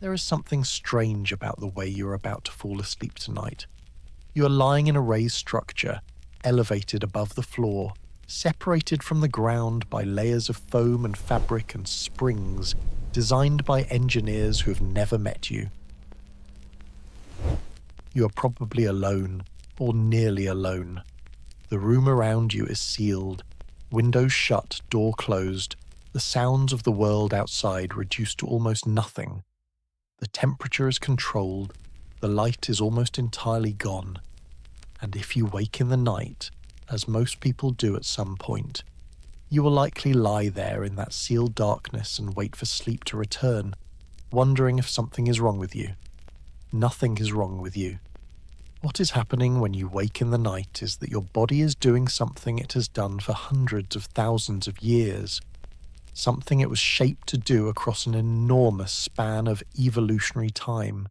There is something strange about the way you are about to fall asleep tonight. You are lying in a raised structure, elevated above the floor, separated from the ground by layers of foam and fabric and springs designed by engineers who have never met you. You are probably alone, or nearly alone. The room around you is sealed, windows shut, door closed, the sounds of the world outside reduced to almost nothing. The temperature is controlled, the light is almost entirely gone, and if you wake in the night, as most people do at some point, you will likely lie there in that sealed darkness and wait for sleep to return, wondering if something is wrong with you. Nothing is wrong with you. What is happening when you wake in the night is that your body is doing something it has done for hundreds of thousands of years, something it was shaped to do across an enormous span of evolutionary time,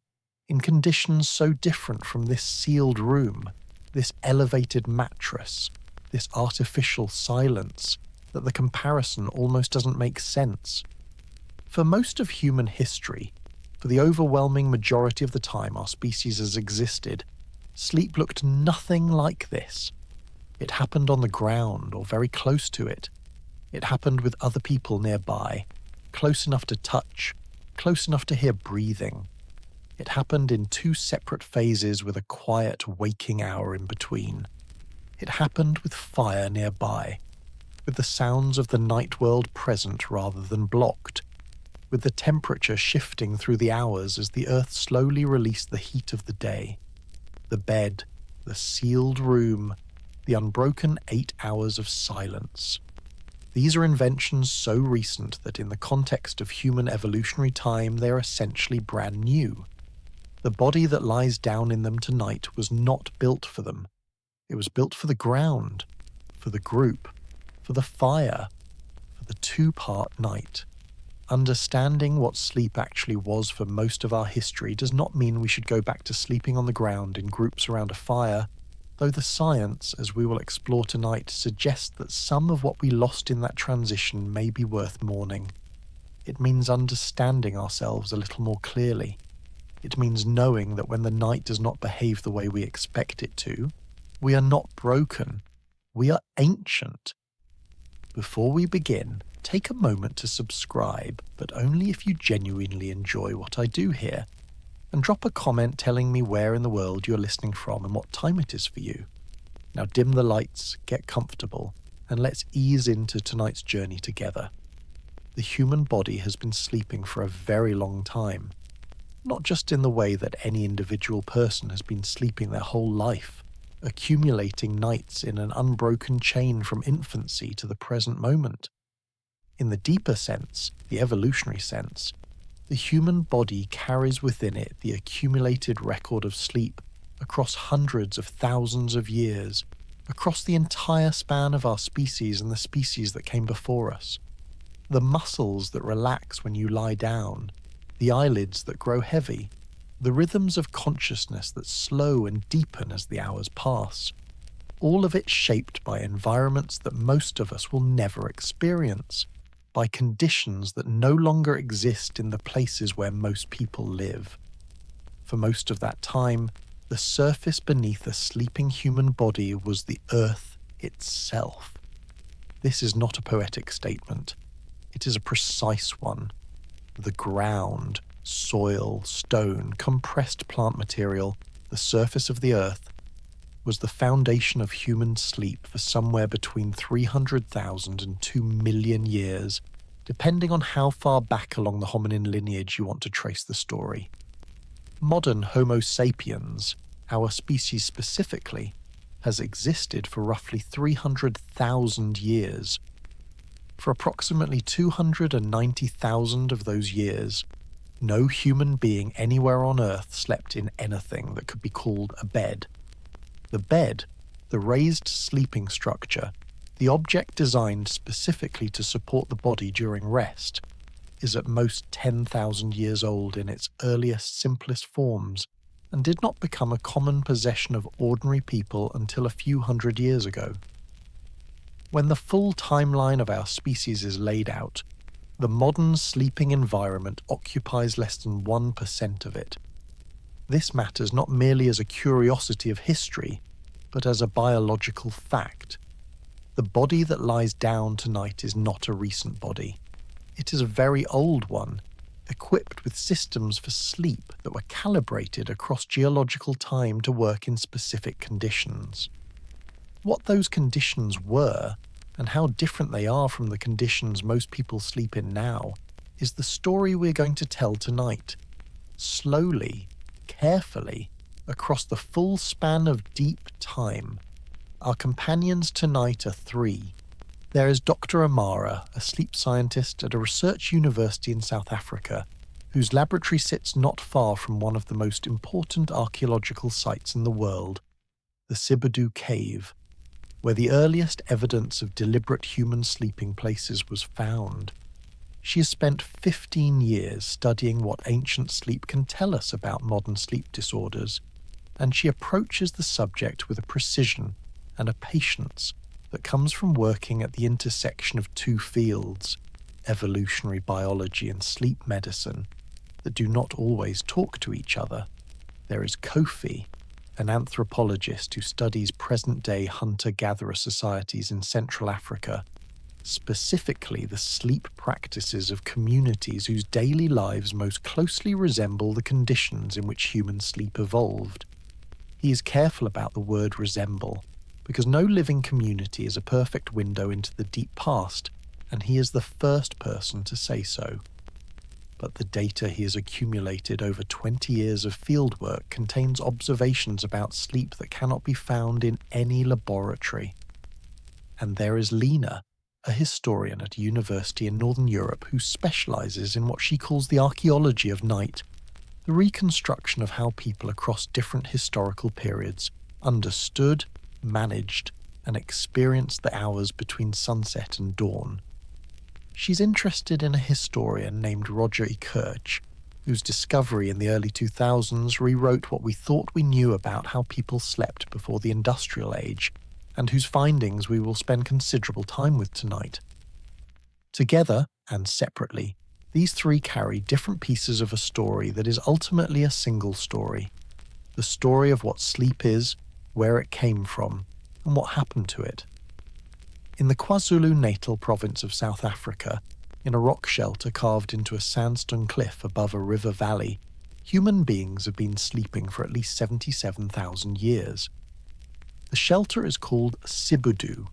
in conditions so different from this sealed room, this elevated mattress, this artificial silence, that the comparison almost doesn't make sense. For most of human history, for the overwhelming majority of the time our species has existed, sleep looked nothing like this. It happened on the ground or very close to it. It happened with other people nearby, close enough to touch, close enough to hear breathing. It happened in two separate phases with a quiet waking hour in between. It happened with fire nearby, with the sounds of the night world present rather than blocked, with the temperature shifting through the hours as the earth slowly released the heat of the day. The bed, the sealed room, the unbroken 8 hours of silence. These are inventions so recent that in the context of human evolutionary time they are essentially brand new. The body that lies down in them tonight was not built for them. It was built for the ground, for the group, for the fire, for the two-part night. Understanding what sleep actually was for most of our history does not mean we should go back to sleeping on the ground in groups around a fire, though the science, as we will explore tonight, suggests that some of what we lost in that transition may be worth mourning. It means understanding ourselves a little more clearly. It means knowing that when the night does not behave the way we expect it to, we are not broken. We are ancient. Before we begin, take a moment to subscribe, but only if you genuinely enjoy what I do here, and drop a comment telling me where in the world you're listening from and what time it is for you. Now dim the lights, get comfortable, and let's ease into tonight's journey together. The human body has been sleeping for a very long time, not just in the way that any individual person has been sleeping their whole life, accumulating nights in an unbroken chain from infancy to the present moment. In the deeper sense, the evolutionary sense, the human body carries within it the accumulated record of sleep across hundreds of thousands of years, across the entire span of our species and the species that came before us. The muscles that relax when you lie down, the eyelids that grow heavy, the rhythms of consciousness that slow and deepen as the hours pass, all of it shaped by environments that most of us will never experience, by conditions that no longer exist in the places where most people live. For most of that time, the surface beneath a sleeping human body was the earth itself. This is not a poetic statement. It is a precise one. The ground, soil, stone, compressed plant material, the surface of the earth, was the foundation of human sleep for somewhere between 300,000 and 2 million years, depending on how far back along the hominin lineage you want to trace the story. Modern Homo sapiens, our species specifically, has existed for roughly 300,000 years. For approximately 290,000 of those years, no human being anywhere on Earth slept in anything that could be called a bed. The bed, the raised sleeping structure, the object designed specifically to support the body during rest, is at most 10,000 years old in its earliest, simplest forms, and did not become a common possession of ordinary people until a few hundred years ago. When the full timeline of our species is laid out, The modern sleeping environment occupies less than 1% of it. This matters not merely as a curiosity of history, but as a biological fact. The body that lies down tonight is not a recent body. It is a very old one, equipped with systems for sleep that were calibrated across geological time to work in specific conditions. What those conditions were, and how different they are from the conditions most people sleep in now, is the story we're going to tell tonight. Slowly, carefully, across the full span of deep time. Our companions tonight are three. There is Dr. Amara, a sleep scientist at a research university in South Africa, whose laboratory sits not far from one of the most important archaeological sites in the world, the Sibudu Cave, where the earliest evidence of deliberate human sleeping places was found. She has spent 15 years studying what ancient sleep can tell us about modern sleep disorders, and she approaches the subject with a precision and a patience that comes from working at the intersection of two fields, evolutionary biology and sleep medicine, that do not always talk to each other. There is Kofi, an anthropologist who studies present-day hunter-gatherer societies in Central Africa, specifically the sleep practices of communities whose daily lives most closely resemble the conditions in which human sleep evolved. He is careful about the word resemble, because no living community is a perfect window into the deep past, and he is the first person to say so. But the data he has accumulated over 20 years of fieldwork contains observations about sleep that cannot be found in any laboratory. And there is Lena, a historian at a university in Northern Europe who specializes in what she calls the archaeology of night, the reconstruction of how people across different historical periods understood, managed, and experienced the hours between sunset and dawn. She's interested in a historian named Roger E. Kirch, whose discovery in the early 2000s rewrote what we thought we knew about how people slept before the Industrial Age, and whose findings we will spend considerable time with tonight. Together, and separately, these three carry different pieces of a story that is ultimately a single story. The story of what sleep is, where it came from, and what happened to it. In the KwaZulu-Natal province of South Africa, in a rock shelter carved into a sandstone cliff above a river valley, human beings have been sleeping for at least 77,000 years. The shelter is called Sibudu.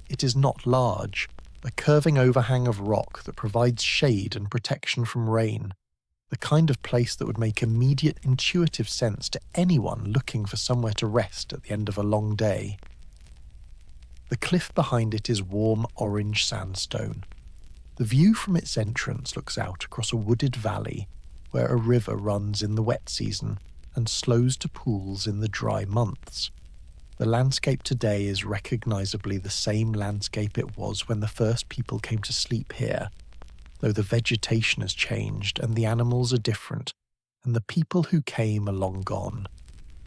It is not large, a curving overhang of rock that provides shade and protection from rain, the kind of place that would make immediate intuitive sense to anyone looking for somewhere to rest at the end of a long day. The cliff behind it is warm orange sandstone. The view from its entrance looks out across a wooded valley where a river runs in the wet season and slows to pools in the dry months. The landscape today is recognizably the same landscape it was when the first people came to sleep here, though the vegetation has changed and the animals are different, and the people who came are long gone.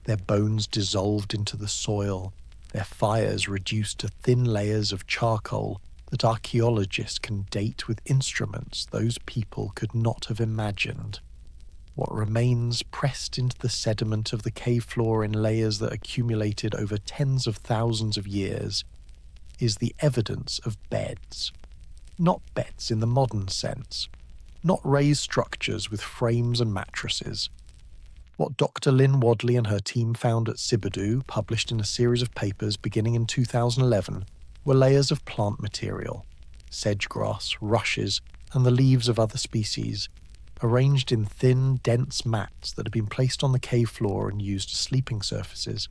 Their bones dissolved into the soil, their fires reduced to thin layers of charcoal that archaeologists can date with instruments those people could not have imagined. What remains pressed into the sediment of the cave floor in layers that accumulated over tens of thousands of years is the evidence of beds. Not beds in the modern sense, not raised structures with frames and mattresses. What Dr. Lynn Wadley and her team found at Sibudu, published in a series of papers beginning in 2011, were layers of plant material, sedge grass, rushes, and the leaves of other species, arranged in thin, dense mats that had been placed on the cave floor and used as sleeping surfaces.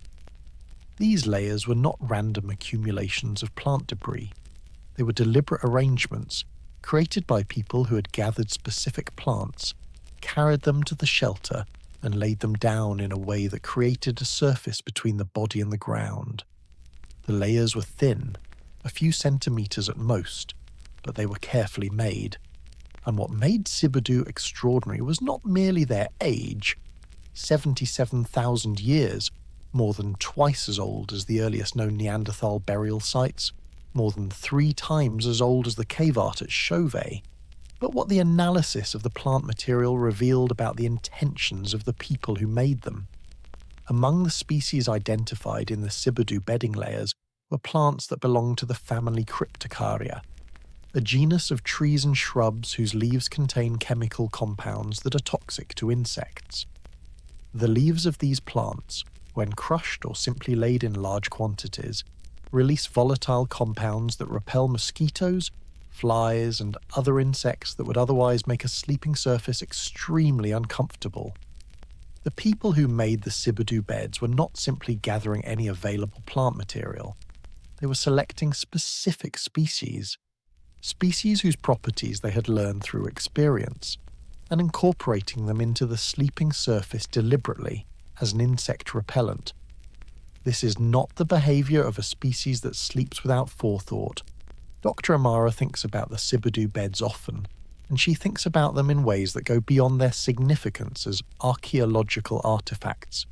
These layers were not random accumulations of plant debris. They were deliberate arrangements created by people who had gathered specific plants, carried them to the shelter, and laid them down in a way that created a surface between the body and the ground. The layers were thin, a few centimeters at most, but they were carefully made. And what made Sibudu extraordinary was not merely their age, 77,000 years, more than twice as old as the earliest known Neanderthal burial sites, more than 3 times as old as the cave art at Chauvet. but what the analysis of the plant material revealed about the intentions of the people who made them. Among the species identified in the Sibudu bedding layers were plants that belonged to the family Cryptocarya, a genus of trees and shrubs whose leaves contain chemical compounds that are toxic to insects. The leaves of these plants, when crushed or simply laid in large quantities, release volatile compounds that repel mosquitoes, flies, and other insects that would otherwise make a sleeping surface extremely uncomfortable. The people who made the Sibudu beds were not simply gathering any available plant material. They were selecting specific species whose properties they had learned through experience, and incorporating them into the sleeping surface deliberately as an insect repellent. This is not the behavior of a species that sleeps without forethought. Dr. Amara thinks about the Sibudu beds often, and she thinks about them in ways that go beyond their significance as archaeological artifacts.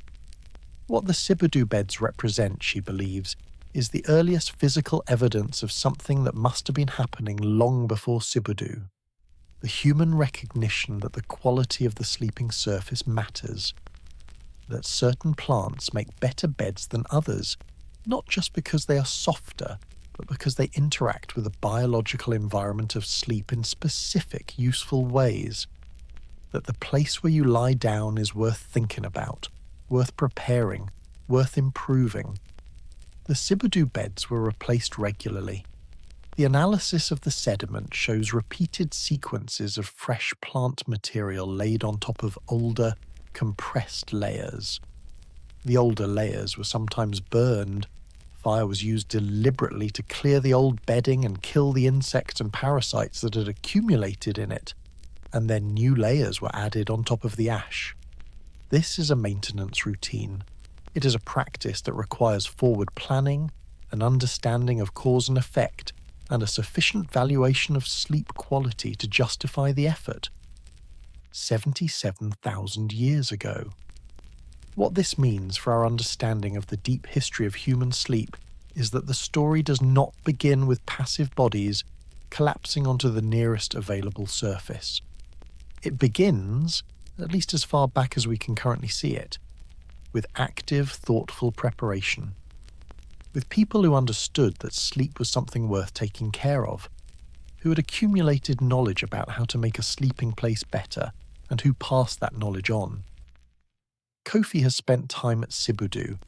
What the Sibudu beds represent, she believes, is the earliest physical evidence of something that must have been happening long before Sibudu: the human recognition that the quality of the sleeping surface matters, that certain plants make better beds than others, not just because they are softer, but because they interact with the biological environment of sleep in specific, useful ways. That the place where you lie down is worth thinking about, worth preparing, worth improving. The Sibudu beds were replaced regularly. The analysis of the sediment shows repeated sequences of fresh plant material laid on top of older, compressed layers. The older layers were sometimes burned. Fire was used deliberately to clear the old bedding and kill the insects and parasites that had accumulated in it, and then new layers were added on top of the ash. This is a maintenance routine. It is a practice that requires forward planning, an understanding of cause and effect, and a sufficient valuation of sleep quality to justify the effort. 77,000 years ago. What this means for our understanding of the deep history of human sleep is that the story does not begin with passive bodies collapsing onto the nearest available surface. It begins, at least as far back as we can currently see it, with active, thoughtful preparation, with people who understood that sleep was something worth taking care of, who had accumulated knowledge about how to make a sleeping place better, and who passed that knowledge on. Kofi has spent time at Sibudu,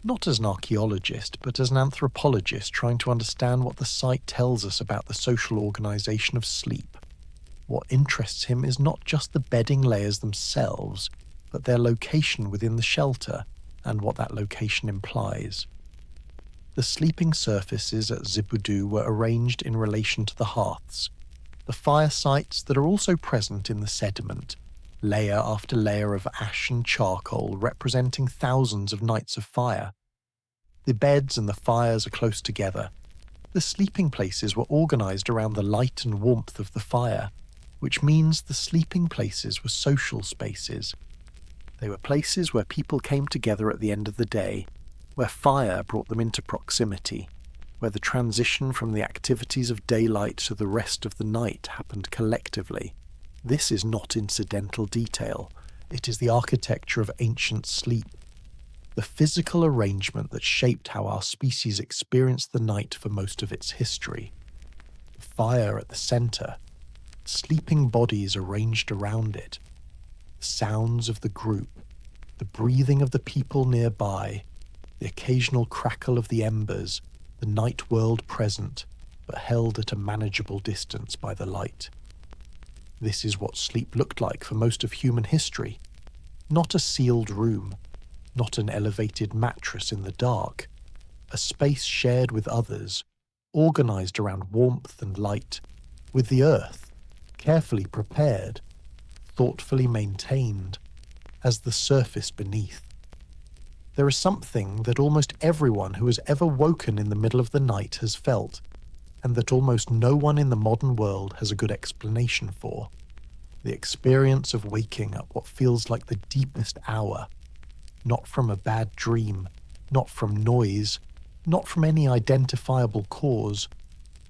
not as an archaeologist, but as an anthropologist trying to understand what the site tells us about the social organization of sleep. What interests him is not just the bedding layers themselves, but their location within the shelter and what that location implies. The sleeping surfaces at Sibudu were arranged in relation to the hearths, the fire sites that are also present in the sediment, layer after layer of ash and charcoal representing thousands of nights of fire. The beds and the fires are close together. The sleeping places were organized around the light and warmth of the fire, which means the sleeping places were social spaces. They were places where people came together at the end of the day, where fire brought them into proximity, where the transition from the activities of daylight to the rest of the night happened collectively. This is not incidental detail. It is the architecture of ancient sleep, the physical arrangement that shaped how our species experienced the night for most of its history. The fire at the center, sleeping bodies arranged around it, the sounds of the group, the breathing of the people nearby, the occasional crackle of the embers, the night world present, but held at a manageable distance by the light. This is what sleep looked like for most of human history. Not a sealed room, not an elevated mattress in the dark, a space shared with others, organized around warmth and light, with the earth, carefully prepared, thoughtfully maintained, as the surface beneath. There is something that almost everyone who has ever woken in the middle of the night has felt, and that almost no one in the modern world has a good explanation for. The experience of waking at what feels like the deepest hour, not from a bad dream, not from noise, not from any identifiable cause,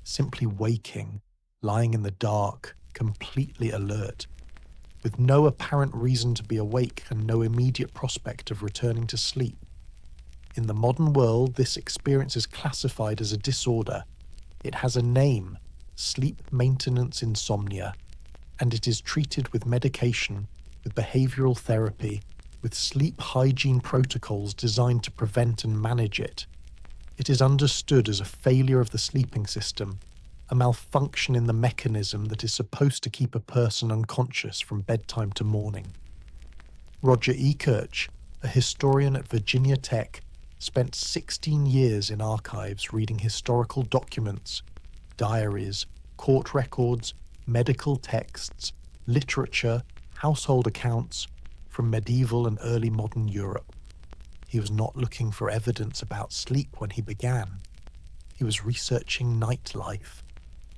simply waking, lying in the dark, completely alert, with no apparent reason to be awake and no immediate prospect of returning to sleep. In the modern world, this experience is classified as a disorder. It has a name, sleep maintenance insomnia, and it is treated with medication, with behavioral therapy, with sleep hygiene protocols designed to prevent and manage it. It is understood as a failure of the sleeping system, a malfunction in the mechanism that is supposed to keep a person unconscious from bedtime to morning. Roger E. Kirch, a historian at Virginia Tech, spent 16 years in archives reading historical documents, diaries, court records, medical texts, literature, household accounts from medieval and early modern Europe. He was not looking for evidence about sleep when he began. He was researching nightlife,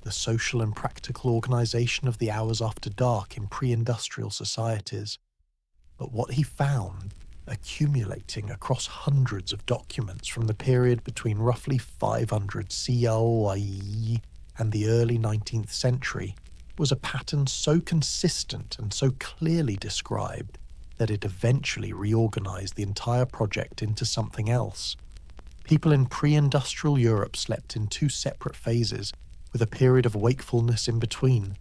the social and practical organization of the hours after dark in pre-industrial societies. But what he found, accumulating across hundreds of documents from the period between roughly 500 CE and the early 19th century, was a pattern so consistent and so clearly described that it eventually reorganized the entire project into something else. People in pre-industrial Europe slept in two separate phases, with a period of wakefulness in between.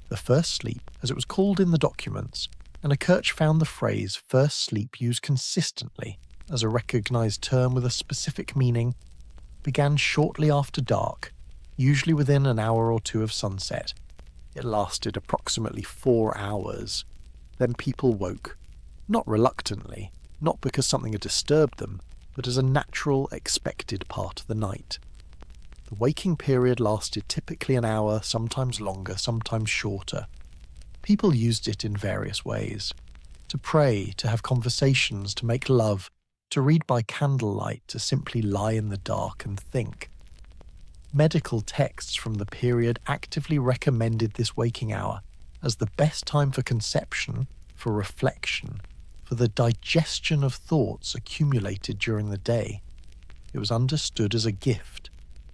The first sleep, as it was called in the documents, and Kirch found the phrase first sleep used consistently as a recognized term with a specific meaning, began shortly after dark, usually within an hour or two of sunset. It lasted approximately 4 hours. Then people woke, not reluctantly, not because something had disturbed them, but as a natural, expected part of the night. The waking period lasted typically an hour, sometimes longer, sometimes shorter. People used it in various ways. To pray, to have conversations, to make love, to read by candlelight, to simply lie in the dark and think. Medical texts from the period actively recommended this waking hour as the best time for conception, for reflection, for the digestion of thoughts accumulated during the day. It was understood as a gift,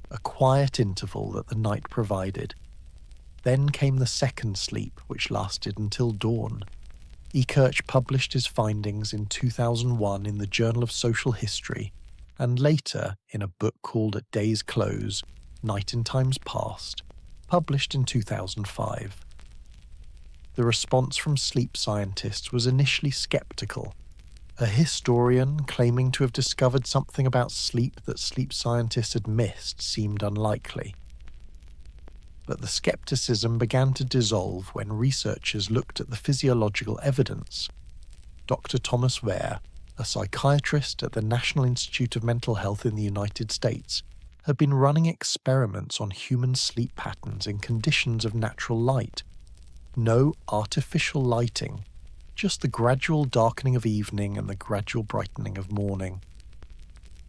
a quiet interval that the night provided. Then came the second sleep, which lasted until dawn. E. Kirch published his findings in 2001 in the Journal of Social History, and later in a book called At Day's Close, Night in Times Past, published in 2005. The response from sleep scientists was initially skeptical. A historian claiming to have discovered something about sleep that sleep scientists had missed seemed unlikely. But the skepticism began to dissolve when researchers looked at the physiological evidence. Dr. Thomas Ware, a psychiatrist at the National Institute of Mental Health in the United States, had been running experiments on human sleep patterns in conditions of natural light. No artificial lighting, just the gradual darkening of evening and the gradual brightening of morning.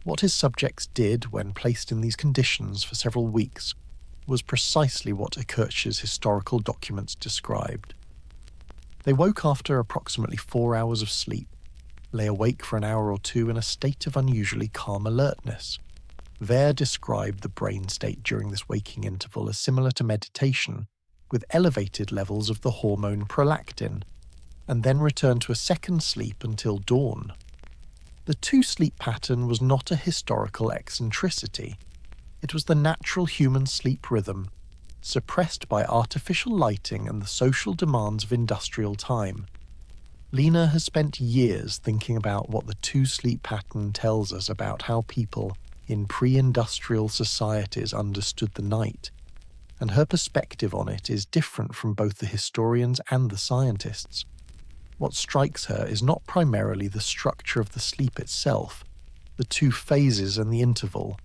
What his subjects did when placed in these conditions for several weeks was precisely what Kirch's historical documents described. They woke after approximately 4 hours of sleep, lay awake for an hour or two in a state of unusually calm alertness. Ware described the brain state during this waking interval as similar to meditation, with elevated levels of the hormone prolactin, and then returned to a second sleep until dawn. The two-sleep pattern was not a historical eccentricity. It was the natural human sleep rhythm, suppressed by artificial lighting and the social demands of industrial time. Lena has spent years thinking about what the two-sleep pattern tells us about how people in pre-industrial societies understood the night, and her perspective on it is different from both the historians and the scientists. What strikes her is not primarily the structure of the sleep itself, the two phases and the interval,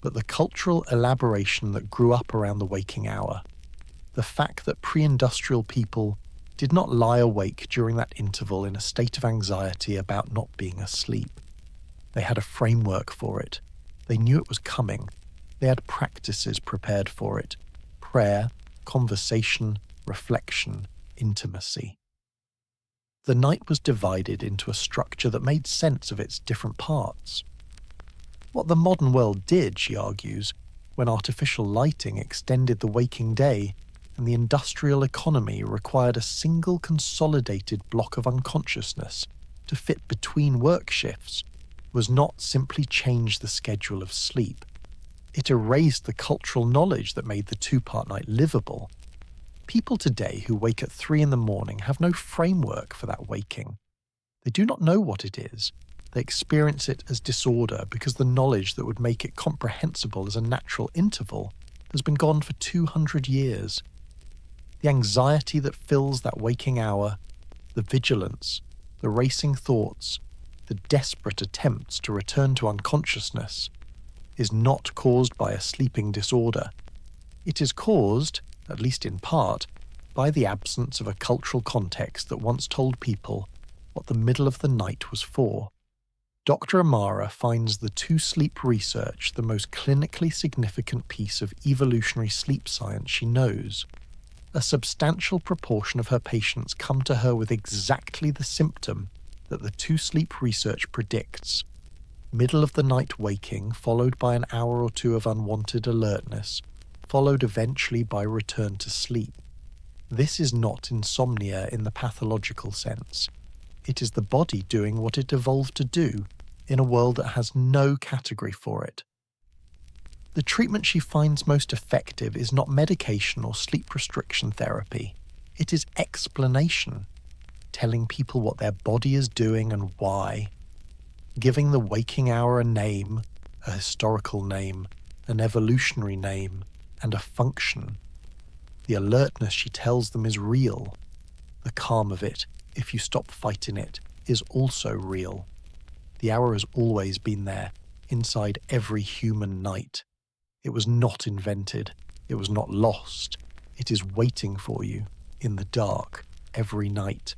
but the cultural elaboration that grew up around the waking hour. The fact that pre-industrial people did not lie awake during that interval in a state of anxiety about not being asleep. They had a framework for it. They knew it was coming. They had practices prepared for it. Prayer, conversation, reflection, intimacy. The night was divided into a structure that made sense of its different parts. What the modern world did, she argues, when artificial lighting extended the waking day, and the industrial economy required a single consolidated block of unconsciousness to fit between work shifts, was not simply change the schedule of sleep. It erased the cultural knowledge that made the two-part night livable. People today who wake at 3 in the morning have no framework for that waking. They do not know what it is. They experience it as disorder because the knowledge that would make it comprehensible as a natural interval has been gone for 200 years. The anxiety that fills that waking hour, the vigilance, the racing thoughts, the desperate attempts to return to unconsciousness, is not caused by a sleeping disorder. It is caused, at least in part, by the absence of a cultural context that once told people what the middle of the night was for. Dr. Amara finds the two-sleep research the most clinically significant piece of evolutionary sleep science she knows. A substantial proportion of her patients come to her with exactly the symptom that the two-sleep research predicts: middle-of-the-night waking followed by an hour or two of unwanted alertness, followed eventually by return to sleep. This is not insomnia in the pathological sense. It is the body doing what it evolved to do in a world that has no category for it. The treatment she finds most effective is not medication or sleep restriction therapy. It is explanation, telling people what their body is doing and why, giving the waking hour a name, a historical name, an evolutionary name, and a function. The alertness she tells them is real. The calm of it, if you stop fighting it, is also real. The hour has always been there, inside every human night. It was not invented. It was not lost. It is waiting for you, in the dark, every night,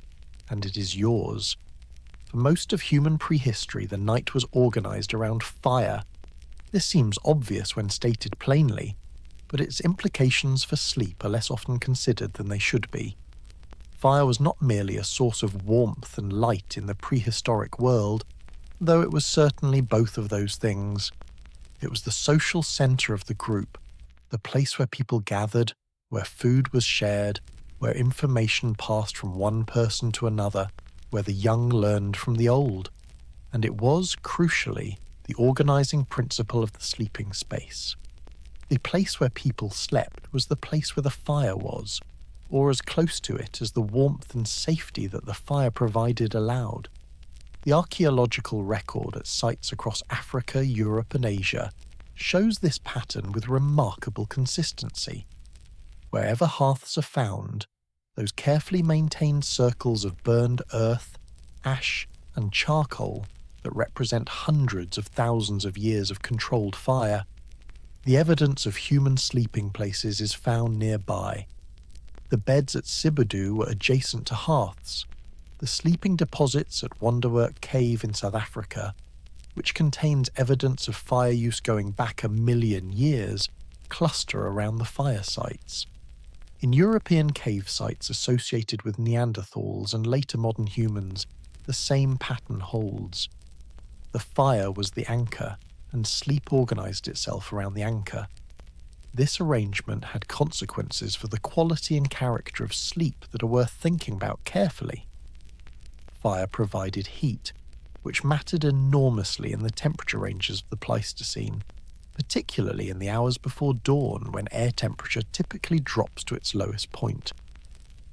and it is yours. For most of human prehistory, the night was organized around fire. This seems obvious when stated plainly, but its implications for sleep are less often considered than they should be. Fire was not merely a source of warmth and light in the prehistoric world, though it was certainly both of those things. It was the social center of the group, the place where people gathered, where food was shared, where information passed from one person to another, where the young learned from the old. And it was, crucially, the organizing principle of the sleeping space. The place where people slept was the place where the fire was, or as close to it as the warmth and safety that the fire provided allowed. The archaeological record at sites across Africa, Europe, and Asia shows this pattern with remarkable consistency. Wherever hearths are found, those carefully maintained circles of burned earth, ash, and charcoal that represent hundreds of thousands of years of controlled fire, the evidence of human sleeping places is found nearby. The beds at Sibudu were adjacent to hearths. The sleeping deposits at Sibudu Cave in South Africa, which contains evidence of fire use going back 1 million years, cluster around the fire sites. In European cave sites associated with Neanderthals and later modern humans, the same pattern holds. The fire was the anchor, and sleep organized itself around the anchor. This arrangement had consequences for the quality and character of sleep that are worth thinking about carefully. Fire provided heat, which mattered enormously in the temperature ranges of the Pleistocene, particularly in the hours before dawn when air temperature typically drops to its lowest point.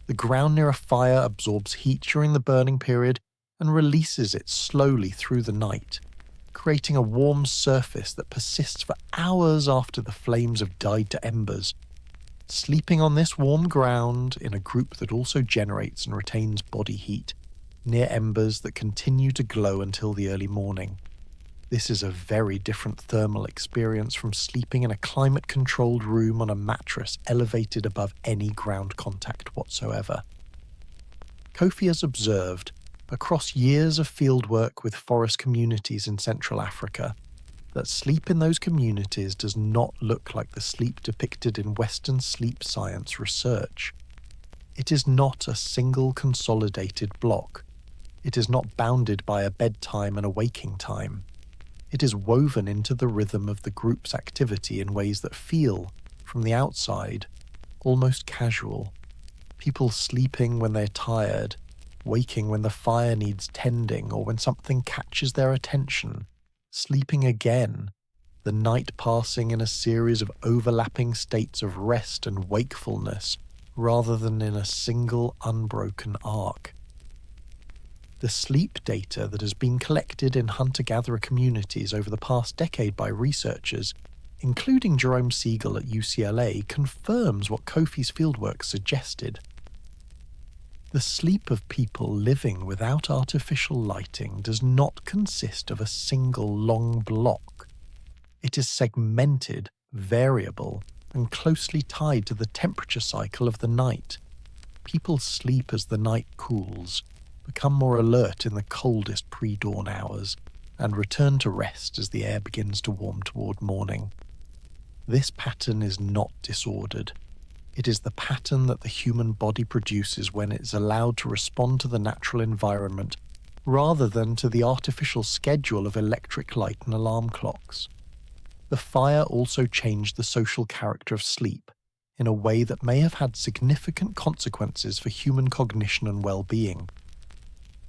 The ground near a fire absorbs heat during the burning period and releases it slowly through the night, creating a warm surface that persists for hours after the flames have died to embers. Sleeping on this warm ground, in a group that also generates and retains body heat, near embers that continue to glow until the early morning. This is a very different thermal experience from sleeping in a climate-controlled room on a mattress elevated above any ground contact whatsoever. Kofi has observed, across years of fieldwork with forest communities in Central Africa, that sleep in those communities does not look like the sleep depicted in Western sleep science research. It is not a single consolidated block. It is not bounded by a bedtime and a waking time. It is woven into the rhythm of the group's activity in ways that feel, from the outside, almost casual. People sleeping when they're tired, waking when the fire needs tending or when something catches their attention, sleeping again, the night passing in a series of overlapping states of rest and wakefulness rather than in a single unbroken arc. The sleep data that has been collected in hunter-gatherer communities over the past decade by researchers, including Jerome Siegel at UCLA, confirms what Kofi's fieldwork suggested. The sleep of people living without artificial lighting does not consist of a single long block. It is segmented, variable, and closely tied to the temperature cycle of the night. People sleep as the night cools, become more alert in the coldest pre-dawn hours, and return to rest as the air begins to warm toward morning. This pattern is not disordered. It is the pattern that the human body produces when it is allowed to respond to the natural environment rather than to the artificial schedule of electric light and alarm clocks. The fire also changed the social character of sleep in a way that may have had significant consequences for human cognition and well-being.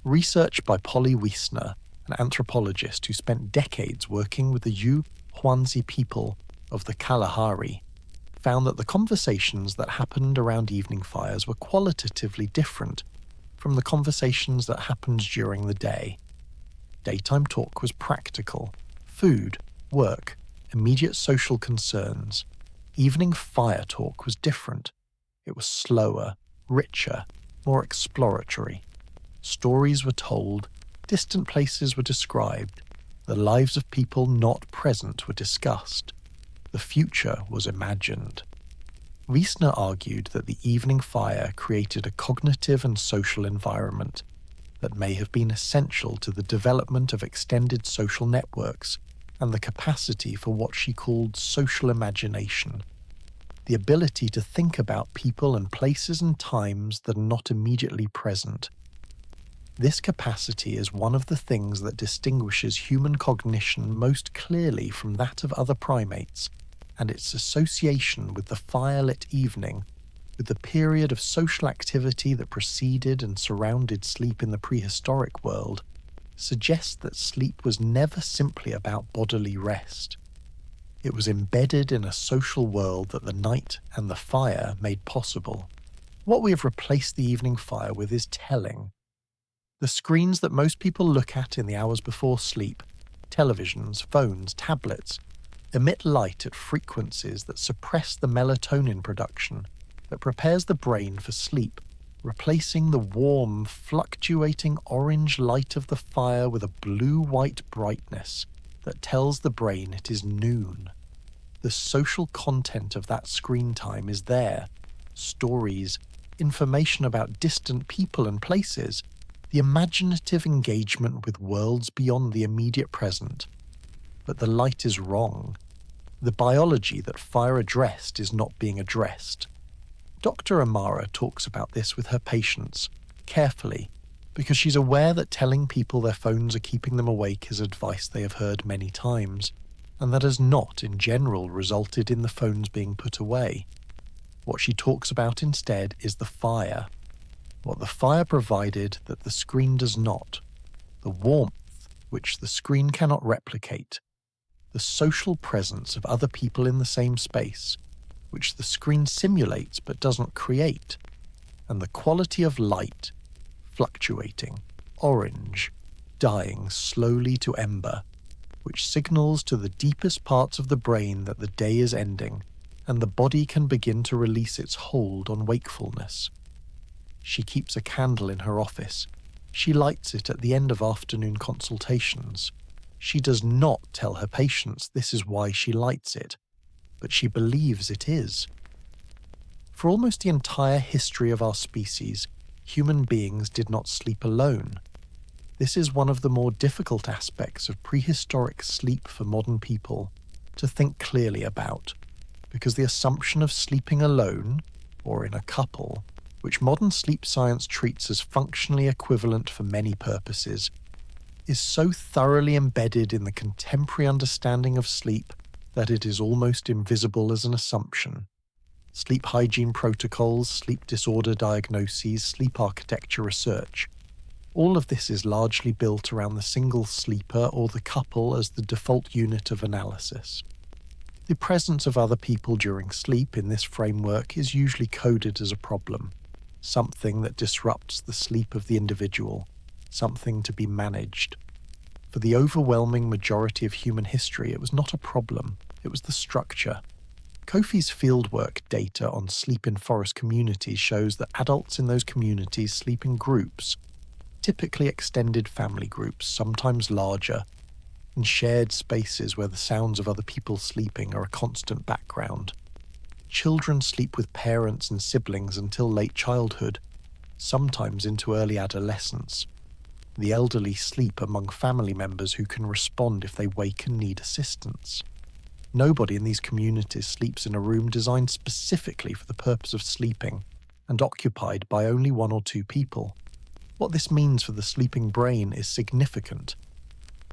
Research by Polly Wiesner, an anthropologist who spent decades working with the Yu-Huanzi people of the Kalahari, found that the conversations that happened around evening fires were qualitatively different from the conversations that happened during the day. Daytime talk was practical, food, work, immediate social concerns. Evening fire talk was different. It was slower, richer, more exploratory. Stories were told, distant places were described, the lives of people not present were discussed. The future was imagined. Wiesner argued that the evening fire created a cognitive and social environment that may have been essential to the development of extended social networks and the capacity for what she called social imagination, the ability to think about people and places and times that are not immediately present. This capacity is one of the things that distinguishes human cognition most clearly from that of other primates, and its association with the firelit evening, with the period of social activity that preceded and surrounded sleep in the prehistoric world, suggests that sleep was never simply about bodily rest. It was embedded in a social world that the night and the fire made possible. What we have replaced the evening fire with is telling. The screens that most people look at in the hours before sleep, televisions, phones, tablets, emit light at frequencies that suppress the melatonin production that prepares the brain for sleep, replacing the warm, fluctuating orange light of the fire with a blue-white brightness that tells the brain it is noon. The social content of that screen time is there: stories, information about distant people and places, the imaginative engagement with worlds beyond the immediate present. But the light is wrong. The biology that fire addressed is not being addressed. Dr. Amara talks about this with her patients, carefully, because she's aware that telling people their phones are keeping them awake is advice they have heard many times, and that has not, in general, resulted in the phones being put away. What she talks about instead is the fire. What the fire provided that the screen does not, the warmth which the screen cannot replicate, the social presence of other people in the same space, which the screen simulates but doesn't create, and the quality of light, fluctuating, orange, dying slowly to ember, which signals to the deepest parts of the brain that the day is ending and the body can begin to release its hold on wakefulness. She keeps a candle in her office. She lights it at the end of afternoon consultations. She does not tell her patients this is why she lights it, but she believes it is. For almost the entire history of our species, human beings did not sleep alone. This is one of the more difficult aspects of prehistoric sleep for modern people to think clearly about, because the assumption of sleeping alone, or in a couple, which modern sleep science treats as functionally equivalent for many purposes, is so thoroughly embedded in the contemporary understanding of sleep that it is almost invisible as an assumption. sleep hygiene protocols, sleep disorder diagnoses, sleep architecture research. All of this is largely built around the single sleeper or the couple as the default unit of analysis. The presence of other people during sleep in this framework is usually coded as a problem, something that disrupts the sleep of the individual, something to be managed. For the overwhelming majority of human history, it was not a problem, it was the structure. Kofi's fieldwork data on sleep in forest communities shows that adults in those communities sleep in groups, typically extended family groups, sometimes larger, in shared spaces where the sounds of other people sleeping are a constant background. Children sleep with parents and siblings until late childhood, sometimes into early adolescence. The elderly sleep among family members who can respond if they wake and need assistance. Nobody in these communities sleeps in a room designed specifically for the purpose of sleeping and occupied by only one or two people. What this means for the sleeping brain is significant.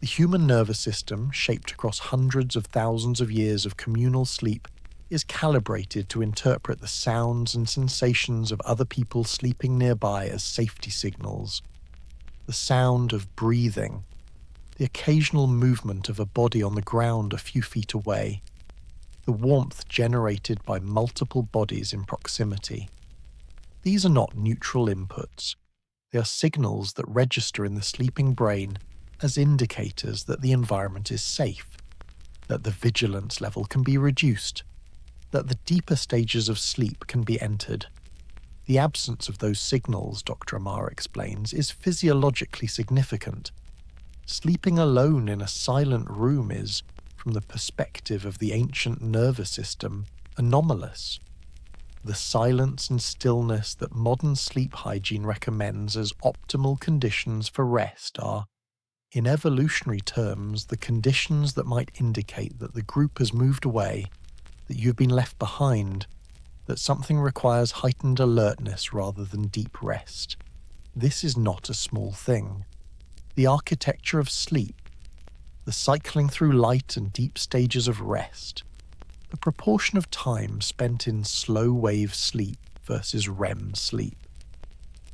The human nervous system, shaped across hundreds of thousands of years of communal sleep, is calibrated to interpret the sounds and sensations of other people sleeping nearby as safety signals. The sound of breathing, the occasional movement of a body on the ground a few feet away, the warmth generated by multiple bodies in proximity. These are not neutral inputs. They are signals that register in the sleeping brain as indicators that the environment is safe, that the vigilance level can be reduced, that the deeper stages of sleep can be entered. The absence of those signals, Dr. Amar explains, is physiologically significant. Sleeping alone in a silent room is, from the perspective of the ancient nervous system, anomalous. The silence and stillness that modern sleep hygiene recommends as optimal conditions for rest are, in evolutionary terms, the conditions that might indicate that the group has moved away, that you've been left behind, that something requires heightened alertness rather than deep rest. This is not a small thing. The architecture of sleep, the cycling through light and deep stages of rest, the proportion of time spent in slow-wave sleep versus REM sleep,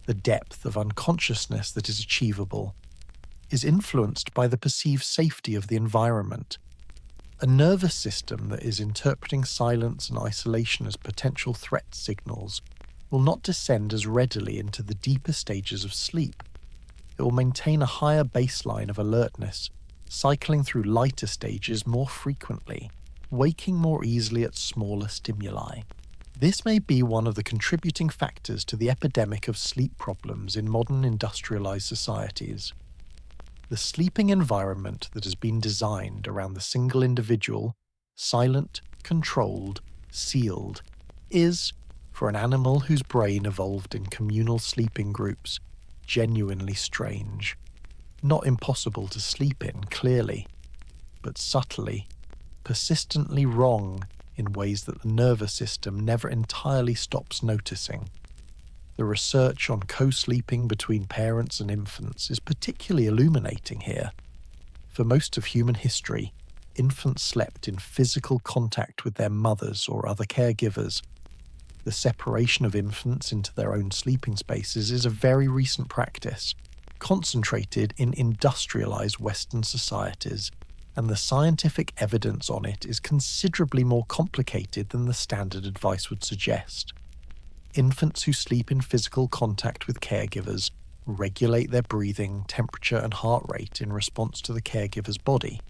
the depth of unconsciousness that is achievable, is influenced by the perceived safety of the environment. A nervous system that is interpreting silence and isolation as potential threat signals will not descend as readily into the deeper stages of sleep. It will maintain a higher baseline of alertness, cycling through lighter stages more frequently, waking more easily at smaller stimuli. This may be one of the contributing factors to the epidemic of sleep problems in modern industrialized societies. The sleeping environment that has been designed around the single individual, silent, controlled, sealed, is, for an animal whose brain evolved in communal sleeping groups, genuinely strange. Not impossible to sleep in, clearly, but subtly, persistently wrong in ways that the nervous system never entirely stops noticing. The research on co-sleeping between parents and infants is particularly illuminating here. For most of human history, infants slept in physical contact with their mothers or other caregivers. The separation of infants into their own sleeping spaces is a very recent practice, concentrated in industrialized Western societies, and the scientific evidence on it is considerably more complicated than the standard advice would suggest. Infants who sleep in physical contact with caregivers regulate their breathing, temperature, and heart rate in response to the caregiver's body,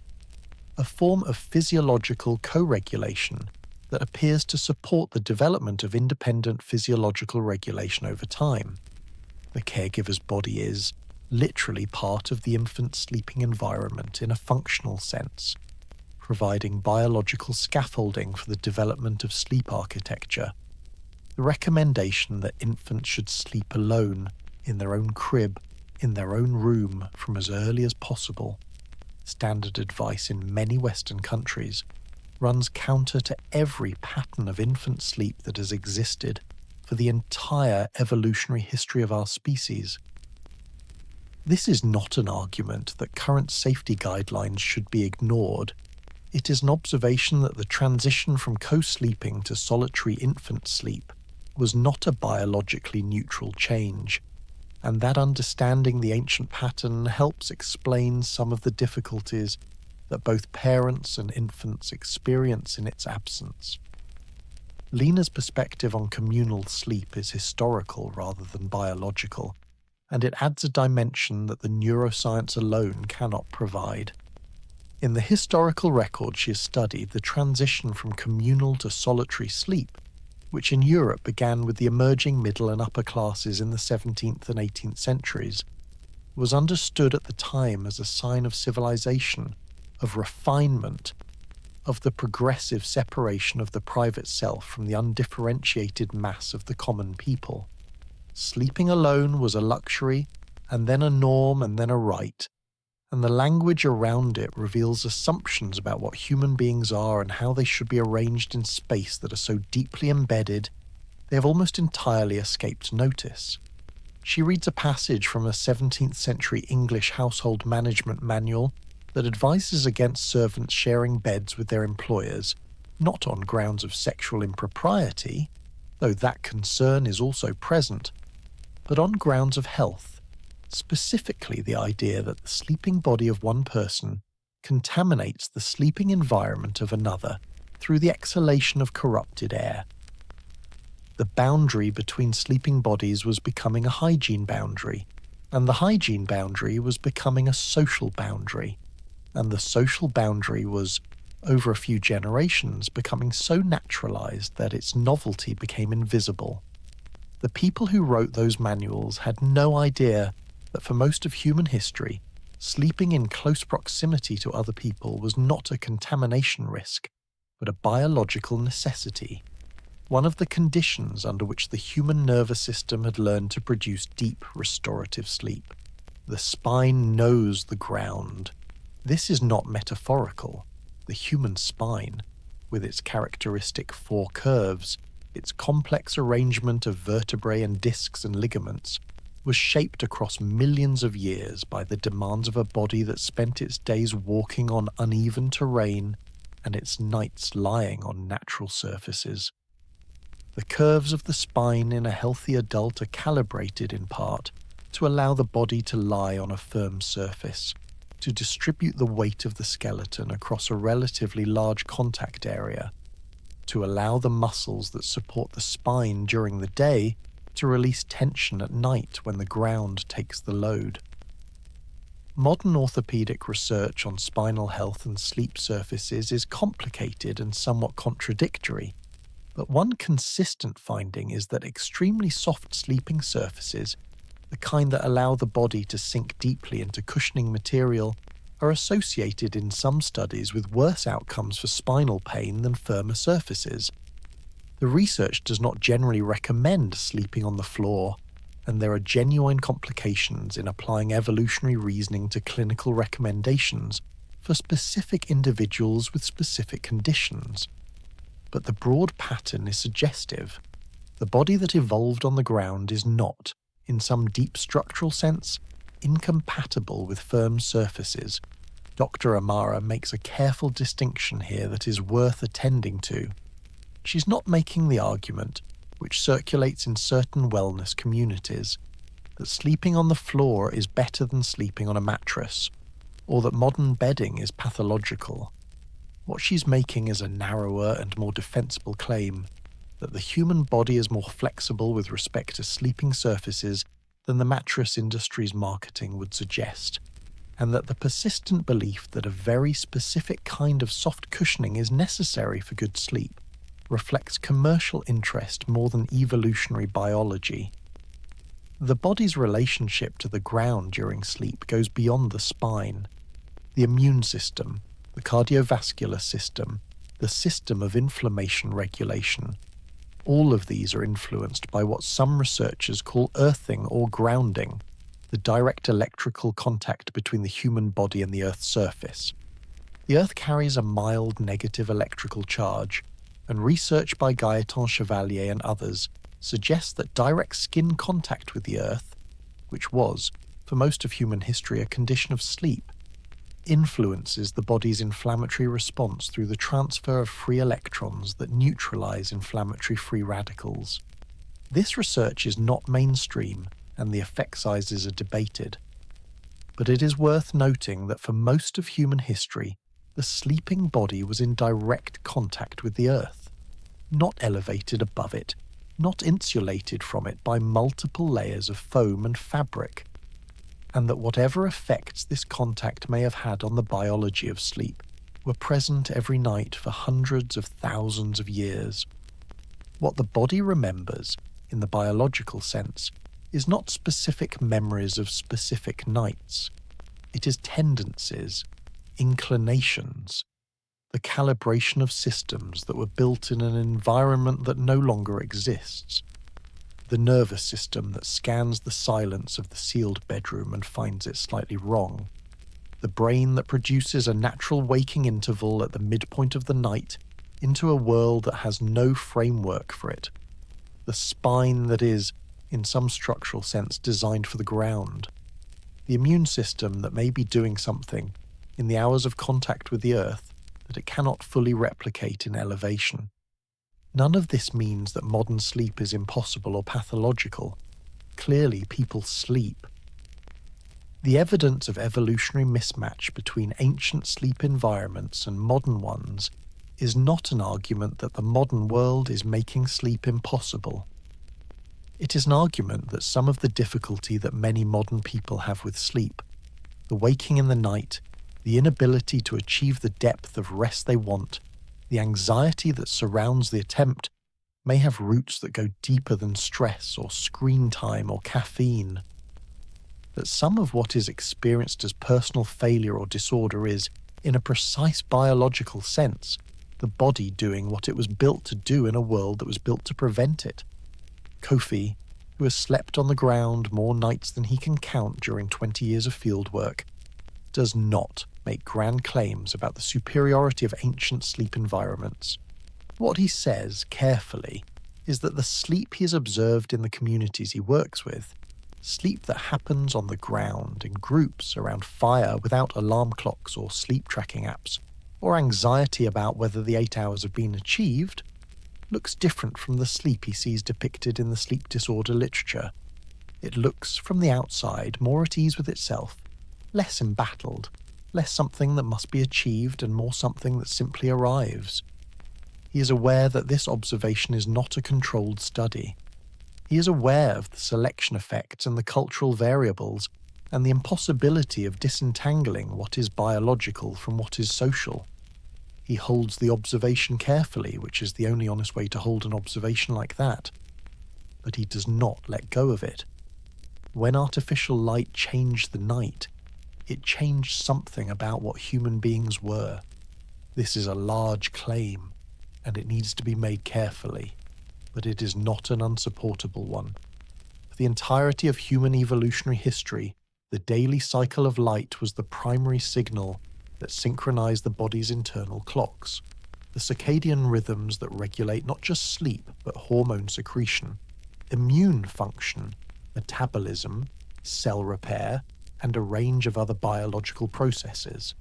a form of physiological co-regulation that appears to support the development of independent physiological regulation over time. The caregiver's body is, literally, part of the infant's sleeping environment in a functional sense, providing biological scaffolding for the development of sleep architecture. The recommendation that infants should sleep alone, in their own crib, in their own room from as early as possible, standard advice in many Western countries, runs counter to every pattern of infant sleep that has existed for the entire evolutionary history of our species. This is not an argument that current safety guidelines should be ignored. It is an observation that the transition from co-sleeping to solitary infant sleep was not a biologically neutral change, and that understanding the ancient pattern helps explain some of the difficulties that both parents and infants experience in its absence. Lena's perspective on communal sleep is historical rather than biological, and it adds a dimension that the neuroscience alone cannot provide. In the historical record she has studied, the transition from communal to solitary sleep, which in Europe began with the emerging middle and upper classes in the 17th and 18th centuries, was understood at the time as a sign of civilization, of refinement, of the progressive separation of the private self from the undifferentiated mass of the common people. Sleeping alone was a luxury, and then a norm, and then a right, and the language around it reveals assumptions about what human beings are and how they should be arranged in space that are so deeply embedded they have almost entirely escaped notice. She reads a passage from a 17th century English household management manual that advises against servants sharing beds with their employers, not on grounds of sexual impropriety, though that concern is also present, but on grounds of health, specifically the idea that the sleeping body of one person contaminates the sleeping environment of another through the exhalation of corrupted air. The boundary between sleeping bodies was becoming a hygiene boundary, and the hygiene boundary was becoming a social boundary, and the social boundary was, over a few generations, becoming so naturalized that its novelty became invisible. The people who wrote those manuals had no idea that for most of human history, sleeping in close proximity to other people was not a contamination risk, but a biological necessity, one of the conditions under which the human nervous system had learned to produce deep restorative sleep. The spine knows the ground. This is not metaphorical. The human spine, with its characteristic four curves, its complex arrangement of vertebrae and discs and ligaments, was shaped across millions of years by the demands of a body that spent its days walking on uneven terrain and its nights lying on natural surfaces. The curves of the spine in a healthy adult are calibrated in part to allow the body to lie on a firm surface, to distribute the weight of the skeleton across a relatively large contact area, to allow the muscles that support the spine during the day to release tension at night when the ground takes the load. Modern orthopedic research on spinal health and sleep surfaces is complicated and somewhat contradictory, but one consistent finding is that extremely soft sleeping surfaces, the kind that allow the body to sink deeply into cushioning material, are associated in some studies with worse outcomes for spinal pain than firmer surfaces. The research does not generally recommend sleeping on the floor, and there are genuine complications in applying evolutionary reasoning to clinical recommendations for specific individuals with specific conditions. But the broad pattern is suggestive. The body that evolved on the ground is not, in some deep structural sense, incompatible with firm surfaces. Dr. Amara makes a careful distinction here that is worth attending to. She's not making the argument, which circulates in certain wellness communities, that sleeping on the floor is better than sleeping on a mattress, or that modern bedding is pathological. What she's making is a narrower and more defensible claim, that the human body is more flexible with respect to sleeping surfaces than the mattress industry's marketing would suggest, and that the persistent belief that a very specific kind of soft cushioning is necessary for good sleep reflects commercial interest more than evolutionary biology. The body's relationship to the ground during sleep goes beyond the spine. The immune system, the cardiovascular system, the system of inflammation regulation, all of these are influenced by what some researchers call earthing or grounding, the direct electrical contact between the human body and the Earth's surface. The Earth carries a mild negative electrical charge, and research by Gaëtan Chevalier and others suggests that direct skin contact with the Earth, which was, for most of human history, a condition of sleep, influences the body's inflammatory response through the transfer of free electrons that neutralize inflammatory free radicals. This research is not mainstream, and the effect sizes are debated. But it is worth noting that for most of human history, the sleeping body was in direct contact with the Earth, not elevated above it, not insulated from it by multiple layers of foam and fabric, and that whatever effects this contact may have had on the biology of sleep were present every night for hundreds of thousands of years. What the body remembers, in the biological sense, is not specific memories of specific nights. It is tendencies, inclinations, the calibration of systems that were built in an environment that no longer exists, the nervous system that scans the silence of the sealed bedroom and finds it slightly wrong, the brain that produces a natural waking interval at the midpoint of the night into a world that has no framework for it, the spine that is, in some structural sense, designed for the ground, the immune system that may be doing something in the hours of contact with the Earth that it cannot fully replicate in elevation. None of this means that modern sleep is impossible or pathological. Clearly, people sleep. The evidence of evolutionary mismatch between ancient sleep environments and modern ones is not an argument that the modern world is making sleep impossible. It is an argument that some of the difficulty that many modern people have with sleep, the waking in the night, the inability to achieve the depth of rest they want, the anxiety that surrounds the attempt, may have roots that go deeper than stress or screen time or caffeine. That some of what is experienced as personal failure or disorder is, in a precise biological sense, the body doing what it was built to do in a world that was built to prevent it. Kofi, who has slept on the ground more nights than he can count during 20 years of fieldwork, does not make grand claims about the superiority of ancient sleep environments. What he says, carefully, is that the sleep he has observed in the communities he works with, sleep that happens on the ground in groups around fire without alarm clocks or sleep tracking apps, or anxiety about whether the 8 hours have been achieved, looks different from the sleep he sees depicted in the sleep disorder literature. It looks, from the outside, more at ease with itself, less embattled, less something that must be achieved and more something that simply arrives. He is aware that this observation is not a controlled study. He is aware of the selection effects and the cultural variables and the impossibility of disentangling what is biological from what is social. He holds the observation carefully, which is the only honest way to hold an observation like that. But he does not let go of it. When artificial light changed the night, it changed something about what human beings were. This is a large claim, and it needs to be made carefully, but it is not an unsupportable one. For the entirety of human evolutionary history, the daily cycle of light was the primary signal that synchronized the body's internal clocks, the circadian rhythms that regulate not just sleep, but hormone secretion, immune function, metabolism, cell repair, and a range of other biological processes.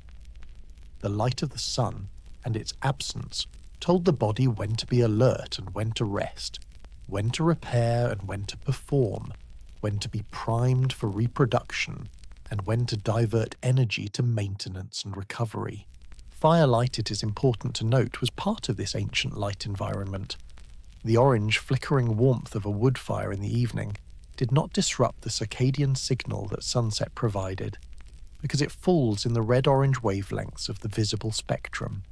The light of the sun and its absence told the body when to be alert and when to rest, when to repair and when to perform, when to be primed for reproduction, and when to divert energy to maintenance and recovery. Firelight, it is important to note, was part of this ancient light environment. The orange, flickering warmth of a wood fire in the evening did not disrupt the circadian signal that sunset provided, because it falls in the red-orange wavelengths of the visible spectrum,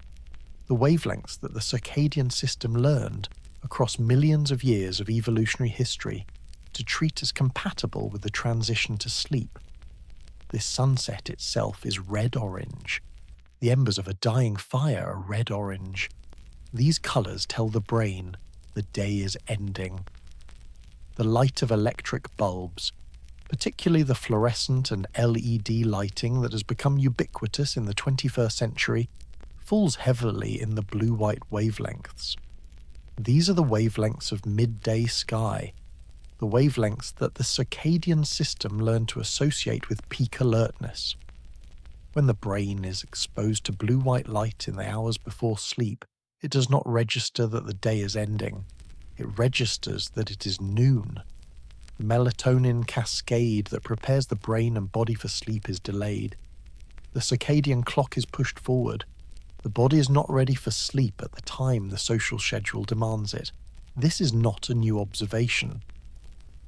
the wavelengths that the circadian system learned across millions of years of evolutionary history to treat as compatible with the transition to sleep. This sunset itself is red-orange. The embers of a dying fire are red-orange. These colours tell the brain the day is ending. The light of electric bulbs, particularly the fluorescent and LED lighting that has become ubiquitous in the 21st century, falls heavily in the blue-white wavelengths. These are the wavelengths of midday sky, the wavelengths that the circadian system learned to associate with peak alertness. When the brain is exposed to blue-white light in the hours before sleep, it does not register that the day is ending. It registers that it is noon. The melatonin cascade that prepares the brain and body for sleep is delayed. The circadian clock is pushed forward. The body is not ready for sleep at the time the social schedule demands it. This is not a new observation.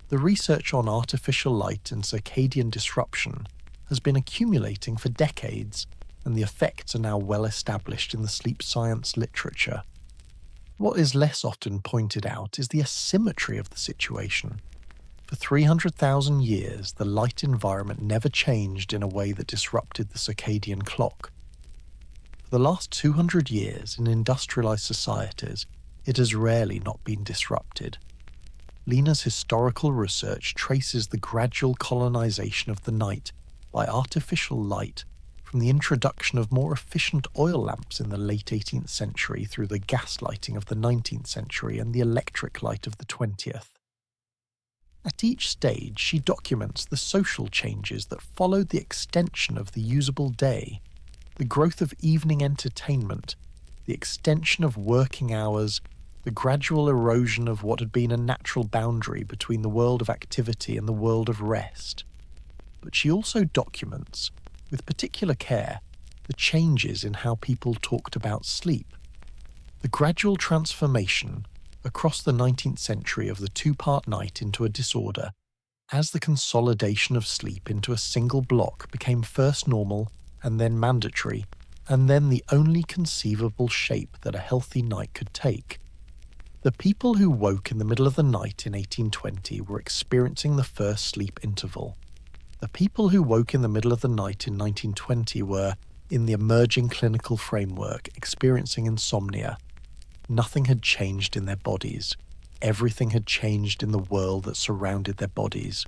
The research on artificial light and circadian disruption has been accumulating for decades, and the effects are now well established in the sleep science literature. What is less often pointed out is the asymmetry of the situation. For 300,000 years, the light environment never changed in a way that disrupted the circadian clock. For the last 200 years in industrialized societies, it has rarely not been disrupted. Lena's historical research traces the gradual colonization of the night by artificial light from the introduction of more efficient oil lamps in the late 18th century through the gas lighting of the 19th century and the electric light of the 20th. At each stage, she documents the social changes that followed the extension of the usable day, the growth of evening entertainment, the extension of working hours, the gradual erosion of what had been a natural boundary between the world of activity and the world of rest. But she also documents, with particular care, the changes in how people talked about sleep. The gradual transformation across the 19th century of the two-part night into a disorder, as the consolidation of sleep into a single block became first normal and then mandatory, and then the only conceivable shape that a healthy night could take. The people who woke in the middle of the night in 1820 were experiencing the first sleep interval. The people who woke in the middle of the night in 1920 were, in the emerging clinical framework, experiencing insomnia. Nothing had changed in their bodies. Everything had changed in the world that surrounded their bodies.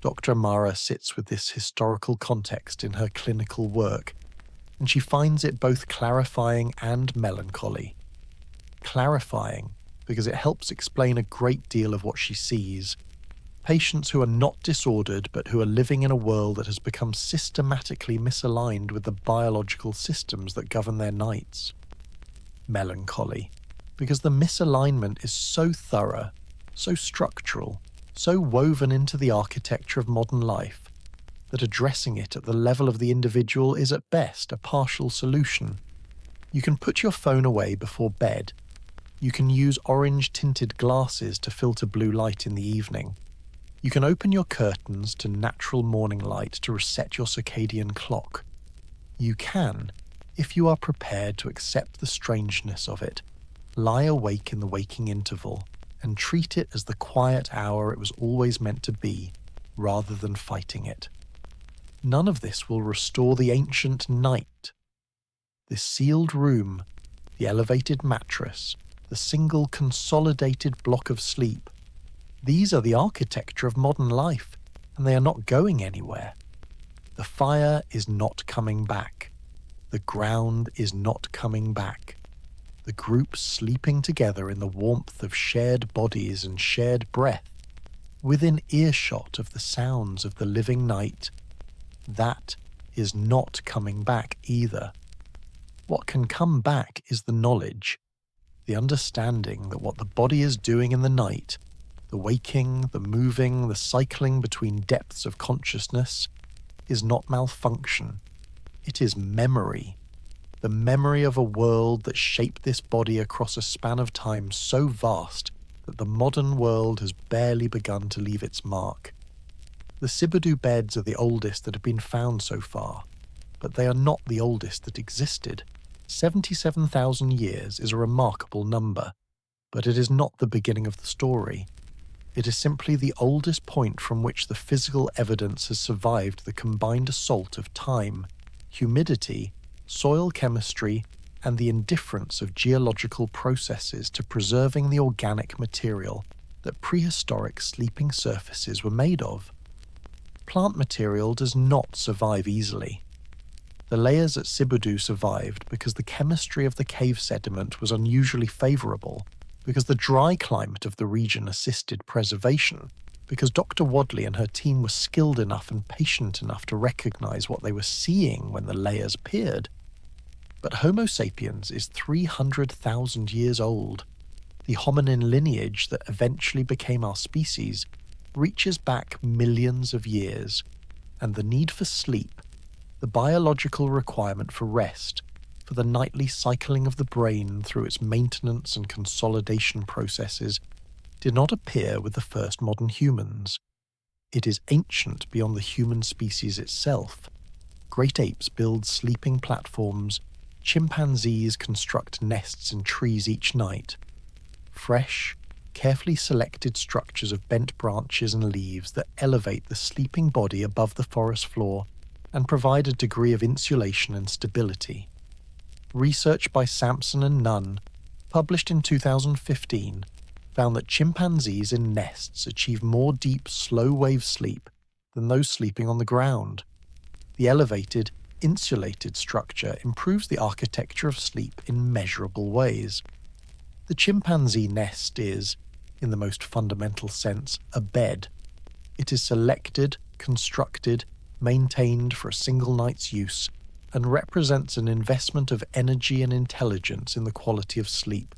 Dr. Amara sits with this historical context in her clinical work, and she finds it both clarifying and melancholy. Clarifying because it helps explain a great deal of what she sees. Patients who are not disordered but who are living in a world that has become systematically misaligned with the biological systems that govern their nights. Melancholy, because the misalignment is so thorough, so structural, so woven into the architecture of modern life, that addressing it at the level of the individual is at best a partial solution. You can put your phone away before bed. You can use orange-tinted glasses to filter blue light in the evening. You can open your curtains to natural morning light to reset your circadian clock. You can, if you are prepared to accept the strangeness of it, lie awake in the waking interval and treat it as the quiet hour it was always meant to be, rather than fighting it. None of this will restore the ancient night. This sealed room, the elevated mattress, the single consolidated block of sleep, these are the architecture of modern life, and they are not going anywhere. The fire is not coming back. The ground is not coming back. The group sleeping together in the warmth of shared bodies and shared breath, within earshot of the sounds of the living night, that is not coming back either. What can come back is the knowledge, the understanding that what the body is doing in the night, the waking, the moving, the cycling between depths of consciousness, is not malfunction. It is memory. The memory of a world that shaped this body across a span of time so vast that the modern world has barely begun to leave its mark. The Sibudu beds are the oldest that have been found so far, but they are not the oldest that existed. 77,000 years is a remarkable number, but it is not the beginning of the story. It is simply the oldest point from which the physical evidence has survived the combined assault of time, humidity, soil chemistry, and the indifference of geological processes to preserving the organic material that prehistoric sleeping surfaces were made of. Plant material does not survive easily. The layers at Sibudu survived because the chemistry of the cave sediment was unusually favourable, because the dry climate of the region assisted preservation, because Dr. Wadley and her team were skilled enough and patient enough to recognize what they were seeing when the layers appeared. But Homo sapiens is 300,000 years old. The hominin lineage that eventually became our species reaches back millions of years, and the need for sleep, the biological requirement for rest, for the nightly cycling of the brain through its maintenance and consolidation processes, did not appear with the first modern humans. It is ancient beyond the human species itself. Great apes build sleeping platforms, chimpanzees construct nests in trees each night. Fresh, carefully selected structures of bent branches and leaves that elevate the sleeping body above the forest floor and provide a degree of insulation and stability. Research by Sampson and Nunn, published in 2015, found that chimpanzees in nests achieve more deep, slow-wave sleep than those sleeping on the ground. The elevated, insulated structure improves the architecture of sleep in measurable ways. The chimpanzee nest is, in the most fundamental sense, a bed. It is selected, constructed, maintained for a single night's use, and represents an investment of energy and intelligence in the quality of sleep.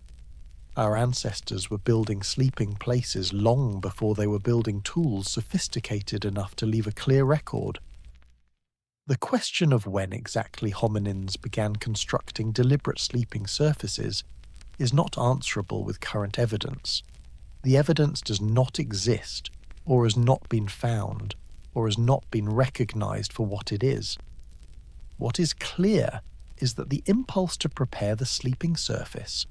Our ancestors were building sleeping places long before they were building tools sophisticated enough to leave a clear record. The question of when exactly hominins began constructing deliberate sleeping surfaces is not answerable with current evidence. The evidence does not exist, or has not been found, or has not been recognized for what it is. What is clear is that the impulse to prepare the sleeping surface,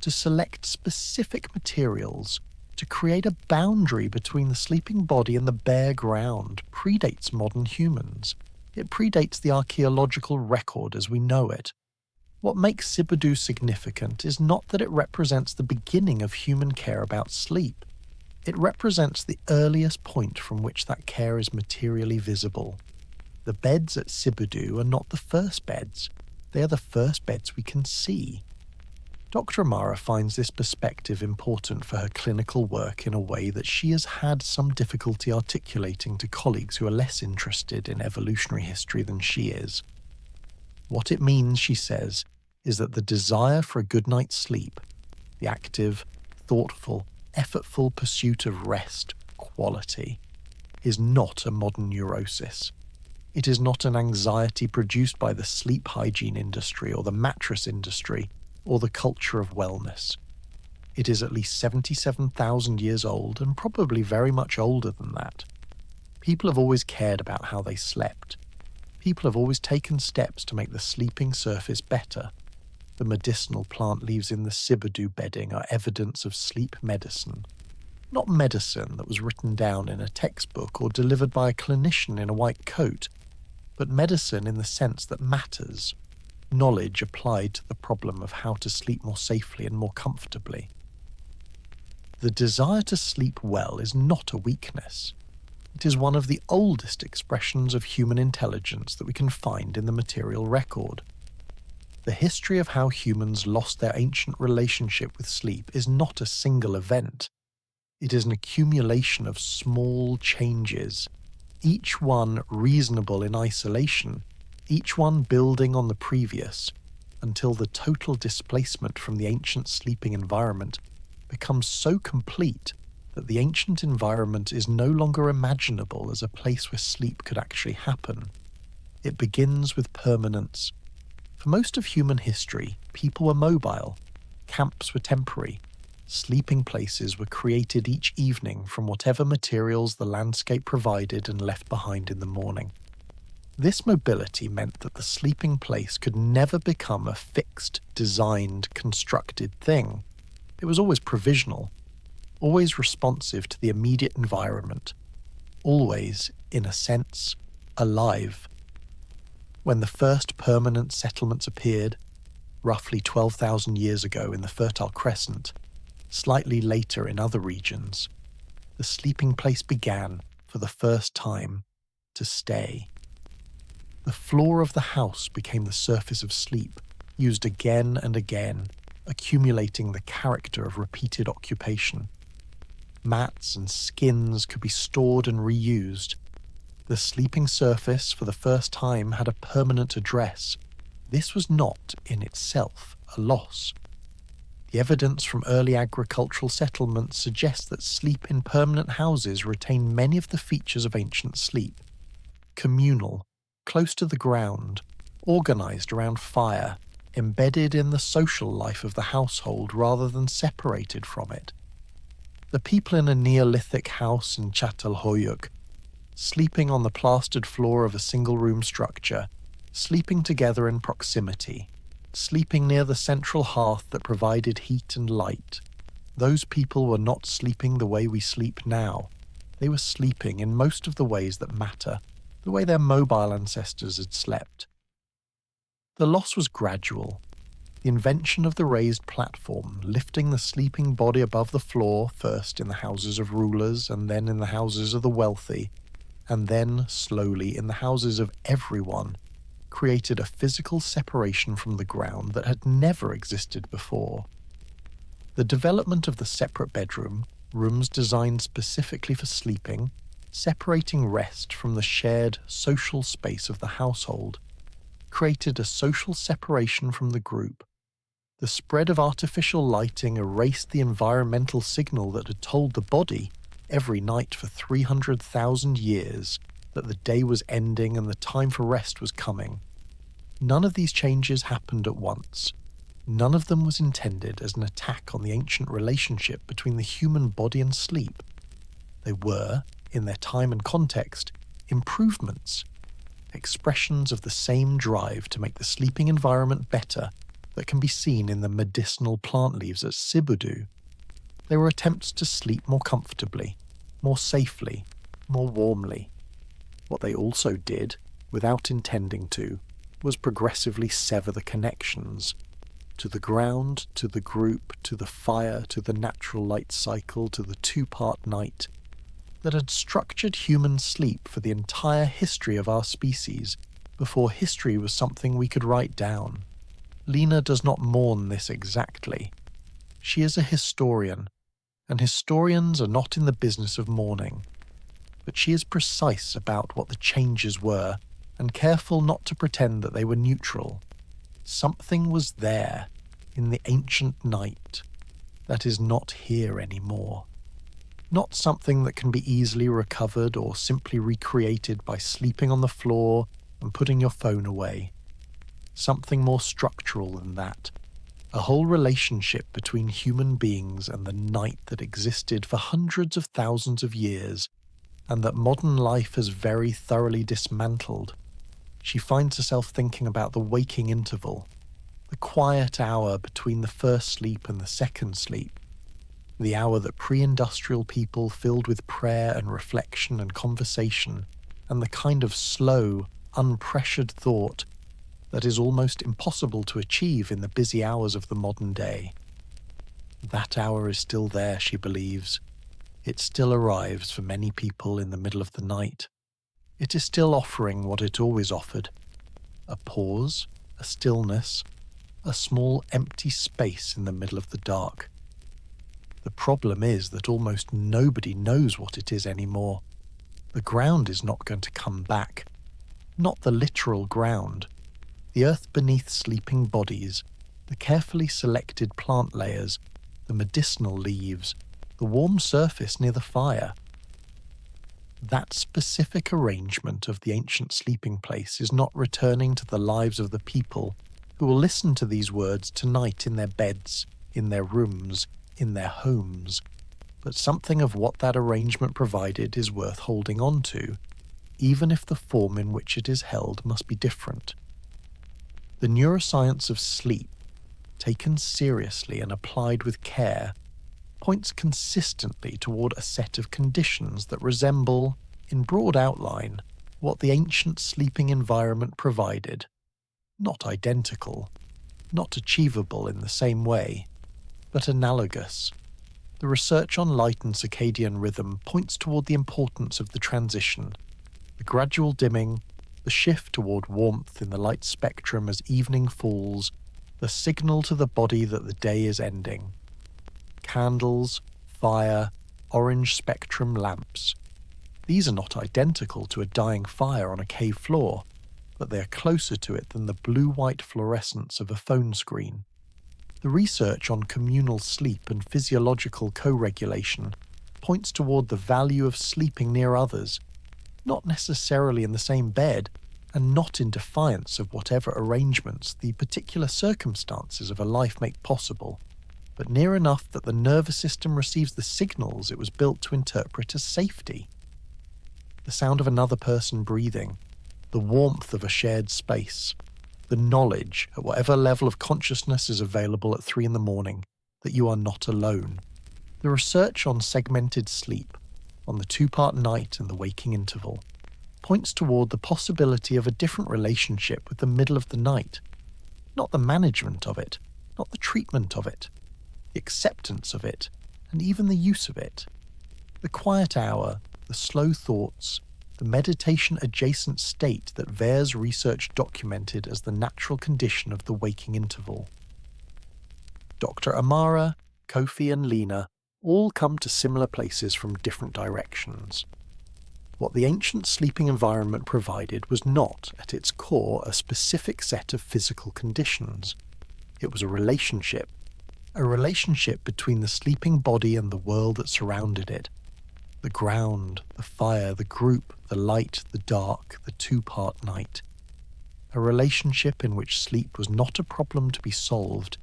to select specific materials, to create a boundary between the sleeping body and the bare ground, predates modern humans. It predates the archaeological record as we know it. What makes Sibudu significant is not that it represents the beginning of human care about sleep. It represents the earliest point from which that care is materially visible. The beds at Sibudu are not the first beds. They are the first beds we can see. Dr. Amara finds this perspective important for her clinical work in a way that she has had some difficulty articulating to colleagues who are less interested in evolutionary history than she is. What it means, she says, is that the desire for a good night's sleep, the active, thoughtful, effortful pursuit of rest, quality, is not a modern neurosis. It is not an anxiety produced by the sleep hygiene industry or the mattress industry or the culture of wellness. It is at least 77,000 years old and probably very much older than that. People have always cared about how they slept. People have always taken steps to make the sleeping surface better. The medicinal plant leaves in the Sibudu bedding are evidence of sleep medicine. Not medicine that was written down in a textbook or delivered by a clinician in a white coat, but medicine in the sense that matters. Knowledge applied to the problem of how to sleep more safely and more comfortably. The desire to sleep well is not a weakness. It is one of the oldest expressions of human intelligence that we can find in the material record. The history of how humans lost their ancient relationship with sleep is not a single event. It is an accumulation of small changes, each one reasonable in isolation, each one building on the previous, until the total displacement from the ancient sleeping environment becomes so complete that the ancient environment is no longer imaginable as a place where sleep could actually happen. It begins with permanence. For most of human history, people were mobile, camps were temporary, sleeping places were created each evening from whatever materials the landscape provided and left behind in the morning. This mobility meant that the sleeping place could never become a fixed, designed, constructed thing. It was always provisional, always responsive to the immediate environment, always, in a sense, alive. When the first permanent settlements appeared, roughly 12,000 years ago in the Fertile Crescent, slightly later in other regions, the sleeping place began, for the first time, to stay. The floor of the house became the surface of sleep, used again and again, accumulating the character of repeated occupation. Mats and skins could be stored and reused. The sleeping surface for the first time had a permanent address. This was not, in itself, a loss. The evidence from early agricultural settlements suggests that sleep in permanent houses retained many of the features of ancient sleep. Communal, close to the ground, organised around fire, embedded in the social life of the household rather than separated from it. The people in a Neolithic house in Çatalhöyük, sleeping on the plastered floor of a single-room structure, sleeping together in proximity, sleeping near the central hearth that provided heat and light. Those people were not sleeping the way we sleep now. They were sleeping in most of the ways that matter, the way their mobile ancestors had slept. The loss was gradual. The invention of the raised platform, lifting the sleeping body above the floor, first in the houses of rulers and then in the houses of the wealthy, and then, slowly, in the houses of everyone, created a physical separation from the ground that had never existed before. The development of the separate bedroom, rooms designed specifically for sleeping, separating rest from the shared social space of the household, created a social separation from the group. The spread of artificial lighting erased the environmental signal that had told the body, every night for 300,000 years, that the day was ending and the time for rest was coming. None of these changes happened at once. None of them was intended as an attack on the ancient relationship between the human body and sleep. They were, in their time and context, improvements, expressions of the same drive to make the sleeping environment better that can be seen in the medicinal plant leaves at Sibudu. They were attempts to sleep more comfortably, more safely, more warmly. What they also did, without intending to, was progressively sever the connections to the ground, to the group, to the fire, to the natural light cycle, to the two-part night that had structured human sleep for the entire history of our species before history was something we could write down. Lena does not mourn this exactly. She is a historian, and historians are not in the business of mourning. But she is precise about what the changes were, and careful not to pretend that they were neutral. Something was there, in the ancient night, that is not here anymore. Not something that can be easily recovered or simply recreated by sleeping on the floor and putting your phone away. Something more structural than that. A whole relationship between human beings and the night that existed for hundreds of thousands of years, and that modern life has very thoroughly dismantled. She finds herself thinking about the waking interval, the quiet hour between the first sleep and the second sleep, the hour that pre-industrial people filled with prayer and reflection and conversation, and the kind of slow, unpressured thought that is almost impossible to achieve in the busy hours of the modern day. That hour is still there, she believes. It still arrives for many people in the middle of the night. It is still offering what it always offered: a pause, a stillness, a small empty space in the middle of the dark. The problem is that almost nobody knows what it is anymore. The ground is not going to come back. Not the literal ground. The earth beneath sleeping bodies, the carefully selected plant layers, the medicinal leaves, the warm surface near the fire. That specific arrangement of the ancient sleeping place is not returning to the lives of the people who will listen to these words tonight in their beds, in their rooms, in their homes, but something of what that arrangement provided is worth holding on to, even if the form in which it is held must be different. The neuroscience of sleep, taken seriously and applied with care, points consistently toward a set of conditions that resemble, in broad outline, what the ancient sleeping environment provided. Not identical, not achievable in the same way, but analogous. The research on light and circadian rhythm points toward the importance of the transition, the gradual dimming, the shift toward warmth in the light spectrum as evening falls, the signal to the body that the day is ending. Candles, fire, orange spectrum lamps. These are not identical to a dying fire on a cave floor, but they are closer to it than the blue-white fluorescence of a phone screen. The research on communal sleep and physiological co-regulation points toward the value of sleeping near others, not necessarily in the same bed, and not in defiance of whatever arrangements the particular circumstances of a life make possible, but near enough that the nervous system receives the signals it was built to interpret as safety. The sound of another person breathing, the warmth of a shared space, the knowledge, at whatever level of consciousness is available at 3 a.m, that you are not alone. The research on segmented sleep, on the 2-part night and the waking interval, points toward the possibility of a different relationship with the middle of the night. Not the management of it, not the treatment of it, the acceptance of it, and even the use of it. The quiet hour, the slow thoughts, the meditation-adjacent state that VAER's research documented as the natural condition of the waking interval. Dr. Amara, Kofi and Lena all come to similar places from different directions. What the ancient sleeping environment provided was not, at its core, a specific set of physical conditions. It was a relationship between the sleeping body and the world that surrounded it. The ground, the fire, the group, the light, the dark, the 2-part night. A relationship in which sleep was not a problem to be solved,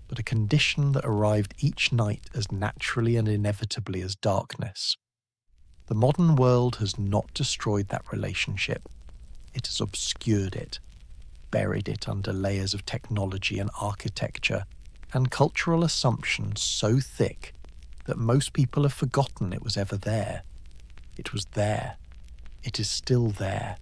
but a condition that arrived each night as naturally and inevitably as darkness. The modern world has not destroyed that relationship. It has obscured it, buried it under layers of technology and architecture, and cultural assumptions so thick that most people have forgotten it was ever there. It was there. It is still there,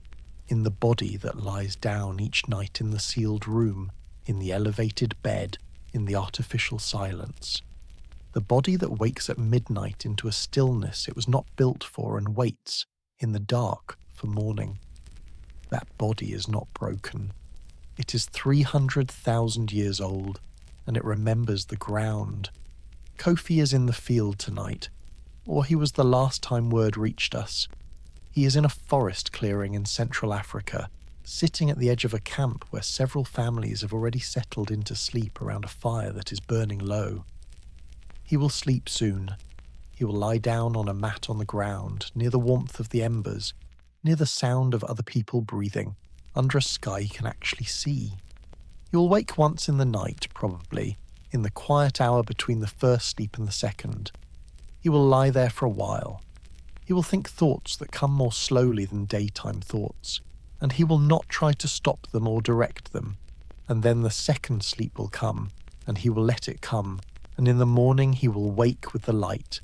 in the body that lies down each night in the sealed room, in the elevated bed, in the artificial silence. The body that wakes at midnight into a stillness it was not built for and waits, in the dark, for morning. That body is not broken. It is 300,000 years old, and it remembers the ground. Kofi is in the field tonight, or he was the last time word reached us. He is in a forest clearing in Central Africa, sitting at the edge of a camp where several families have already settled into sleep around a fire that is burning low. He will sleep soon. He will lie down on a mat on the ground, near the warmth of the embers, near the sound of other people breathing, under a sky he can actually see. He will wake once in the night, probably, in the quiet hour between the first sleep and the second. He will lie there for a while. He will think thoughts that come more slowly than daytime thoughts, and he will not try to stop them or direct them. And then the second sleep will come, and he will let it come, and in the morning he will wake with the light.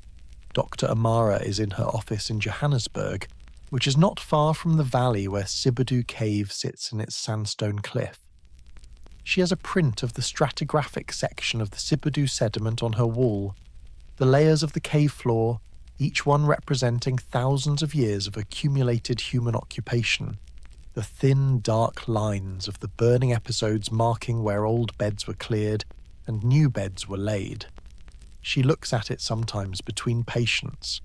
Dr. Amara is in her office in Johannesburg, which is not far from the valley where Sibudu Cave sits in its sandstone cliff. She has a print of the stratigraphic section of the Sibudu sediment on her wall, the layers of the cave floor, each one representing thousands of years of accumulated human occupation, the thin, dark lines of the burning episodes marking where old beds were cleared and new beds were laid. She looks at it sometimes between patients.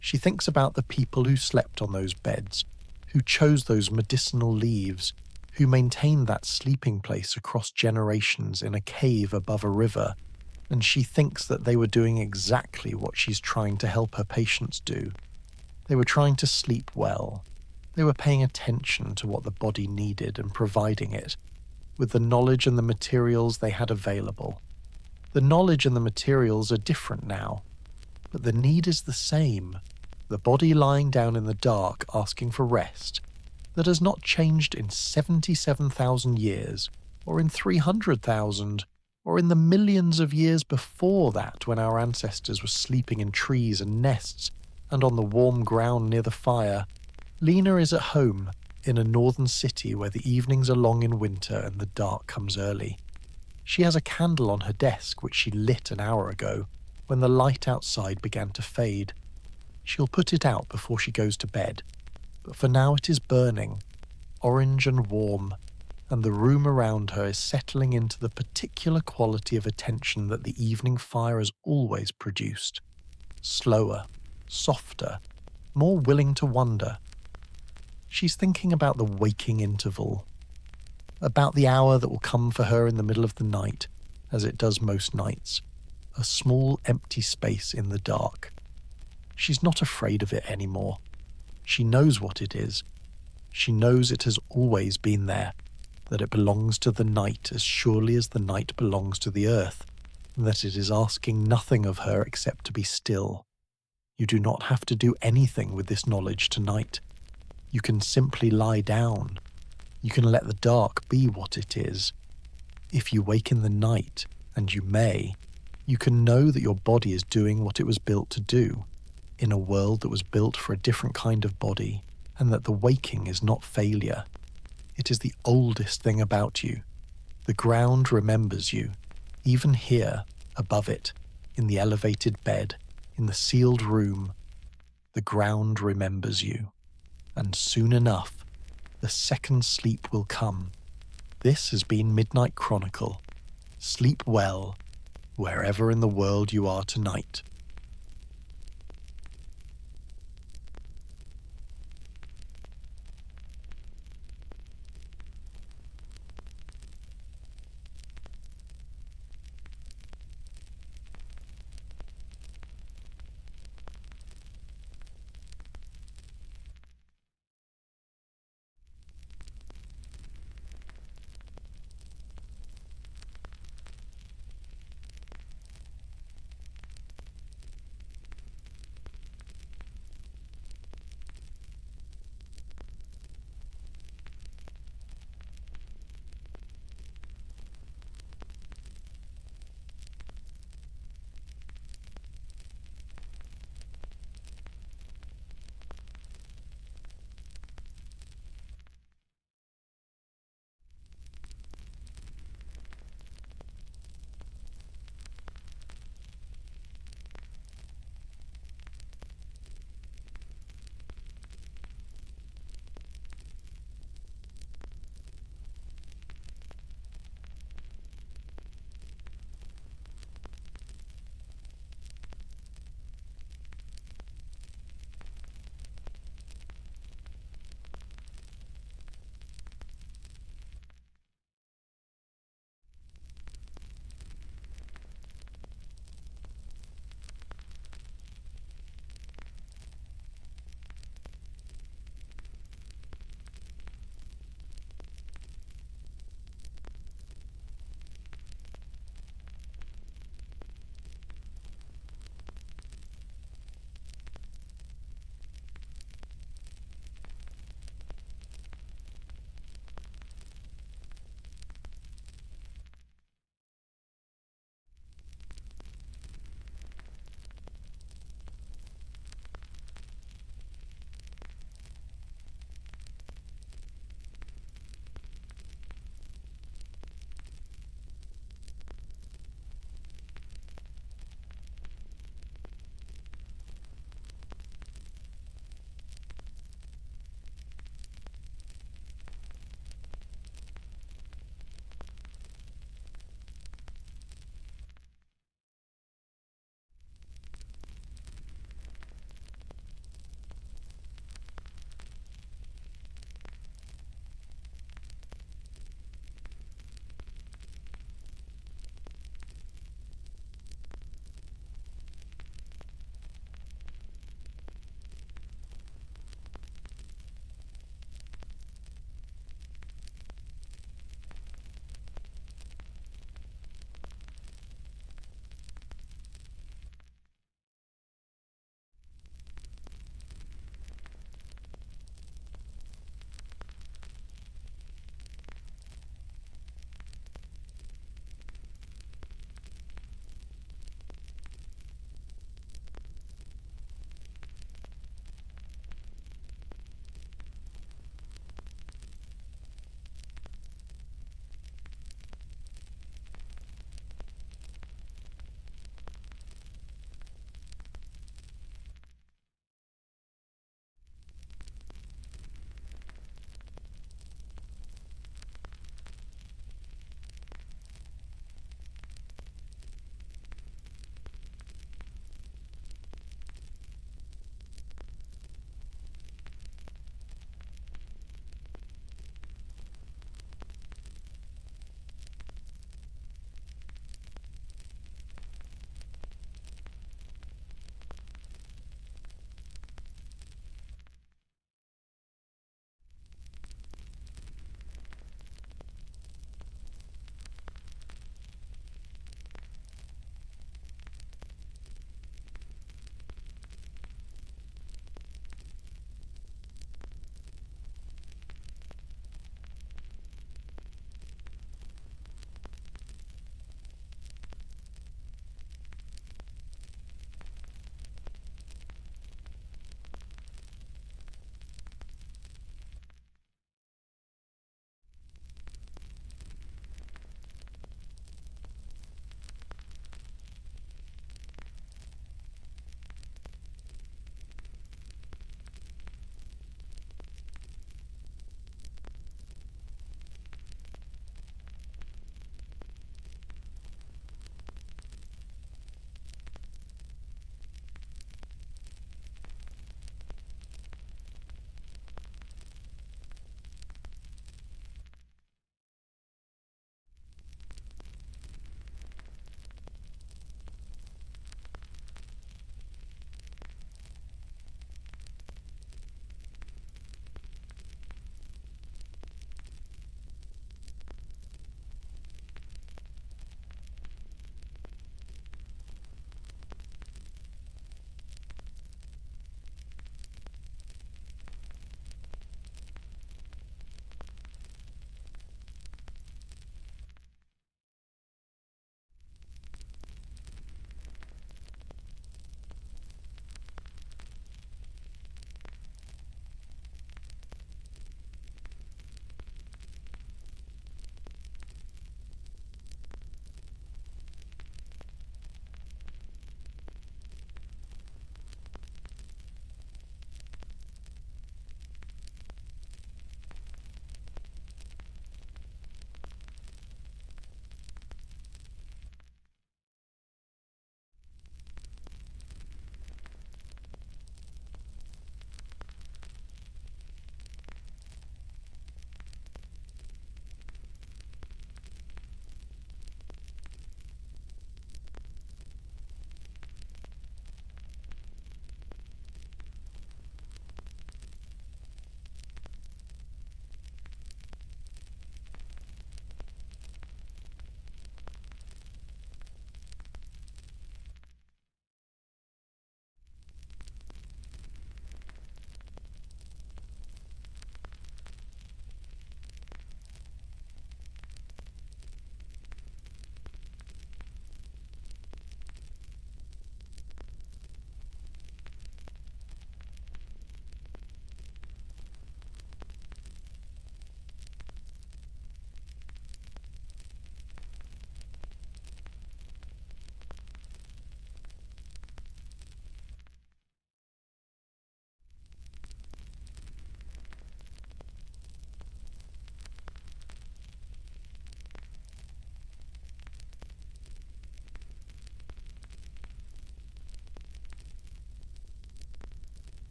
She thinks about the people who slept on those beds, who chose those medicinal leaves, who maintained that sleeping place across generations in a cave above a river, and she thinks that they were doing exactly what she's trying to help her patients do. They were trying to sleep well. They were paying attention to what the body needed and providing it, with the knowledge and the materials they had available. The knowledge and the materials are different now, but the need is the same. The body lying down in the dark asking for rest, that has not changed in 77,000 years, or in 300,000, or in the millions of years before that when our ancestors were sleeping in trees and nests and on the warm ground near the fire. Lena is at home, in a northern city where the evenings are long in winter and the dark comes early. She has a candle on her desk which she lit an hour ago, when the light outside began to fade. She'll put it out before she goes to bed, but for now it is burning, orange and warm, and the room around her is settling into the particular quality of attention that the evening fire has always produced. Slower, softer, more willing to wonder. She's thinking about the waking interval, about the hour that will come for her in the middle of the night, as it does most nights, a small empty space in the dark. She's not afraid of it anymore. She knows what it is. She knows it has always been there, that it belongs to the night as surely as the night belongs to the earth, and that it is asking nothing of her except to be still. You do not have to do anything with this knowledge tonight. You can simply lie down. You can let the dark be what it is. If you wake in the night, and you may, you can know that your body is doing what it was built to do, in a world that was built for a different kind of body, and that the waking is not failure. It is the oldest thing about you. The ground remembers you, even here, above it, in the elevated bed, in the sealed room. The ground remembers you. And soon enough, the second sleep will come. This has been Midnight Chronicle. Sleep well, wherever in the world you are tonight.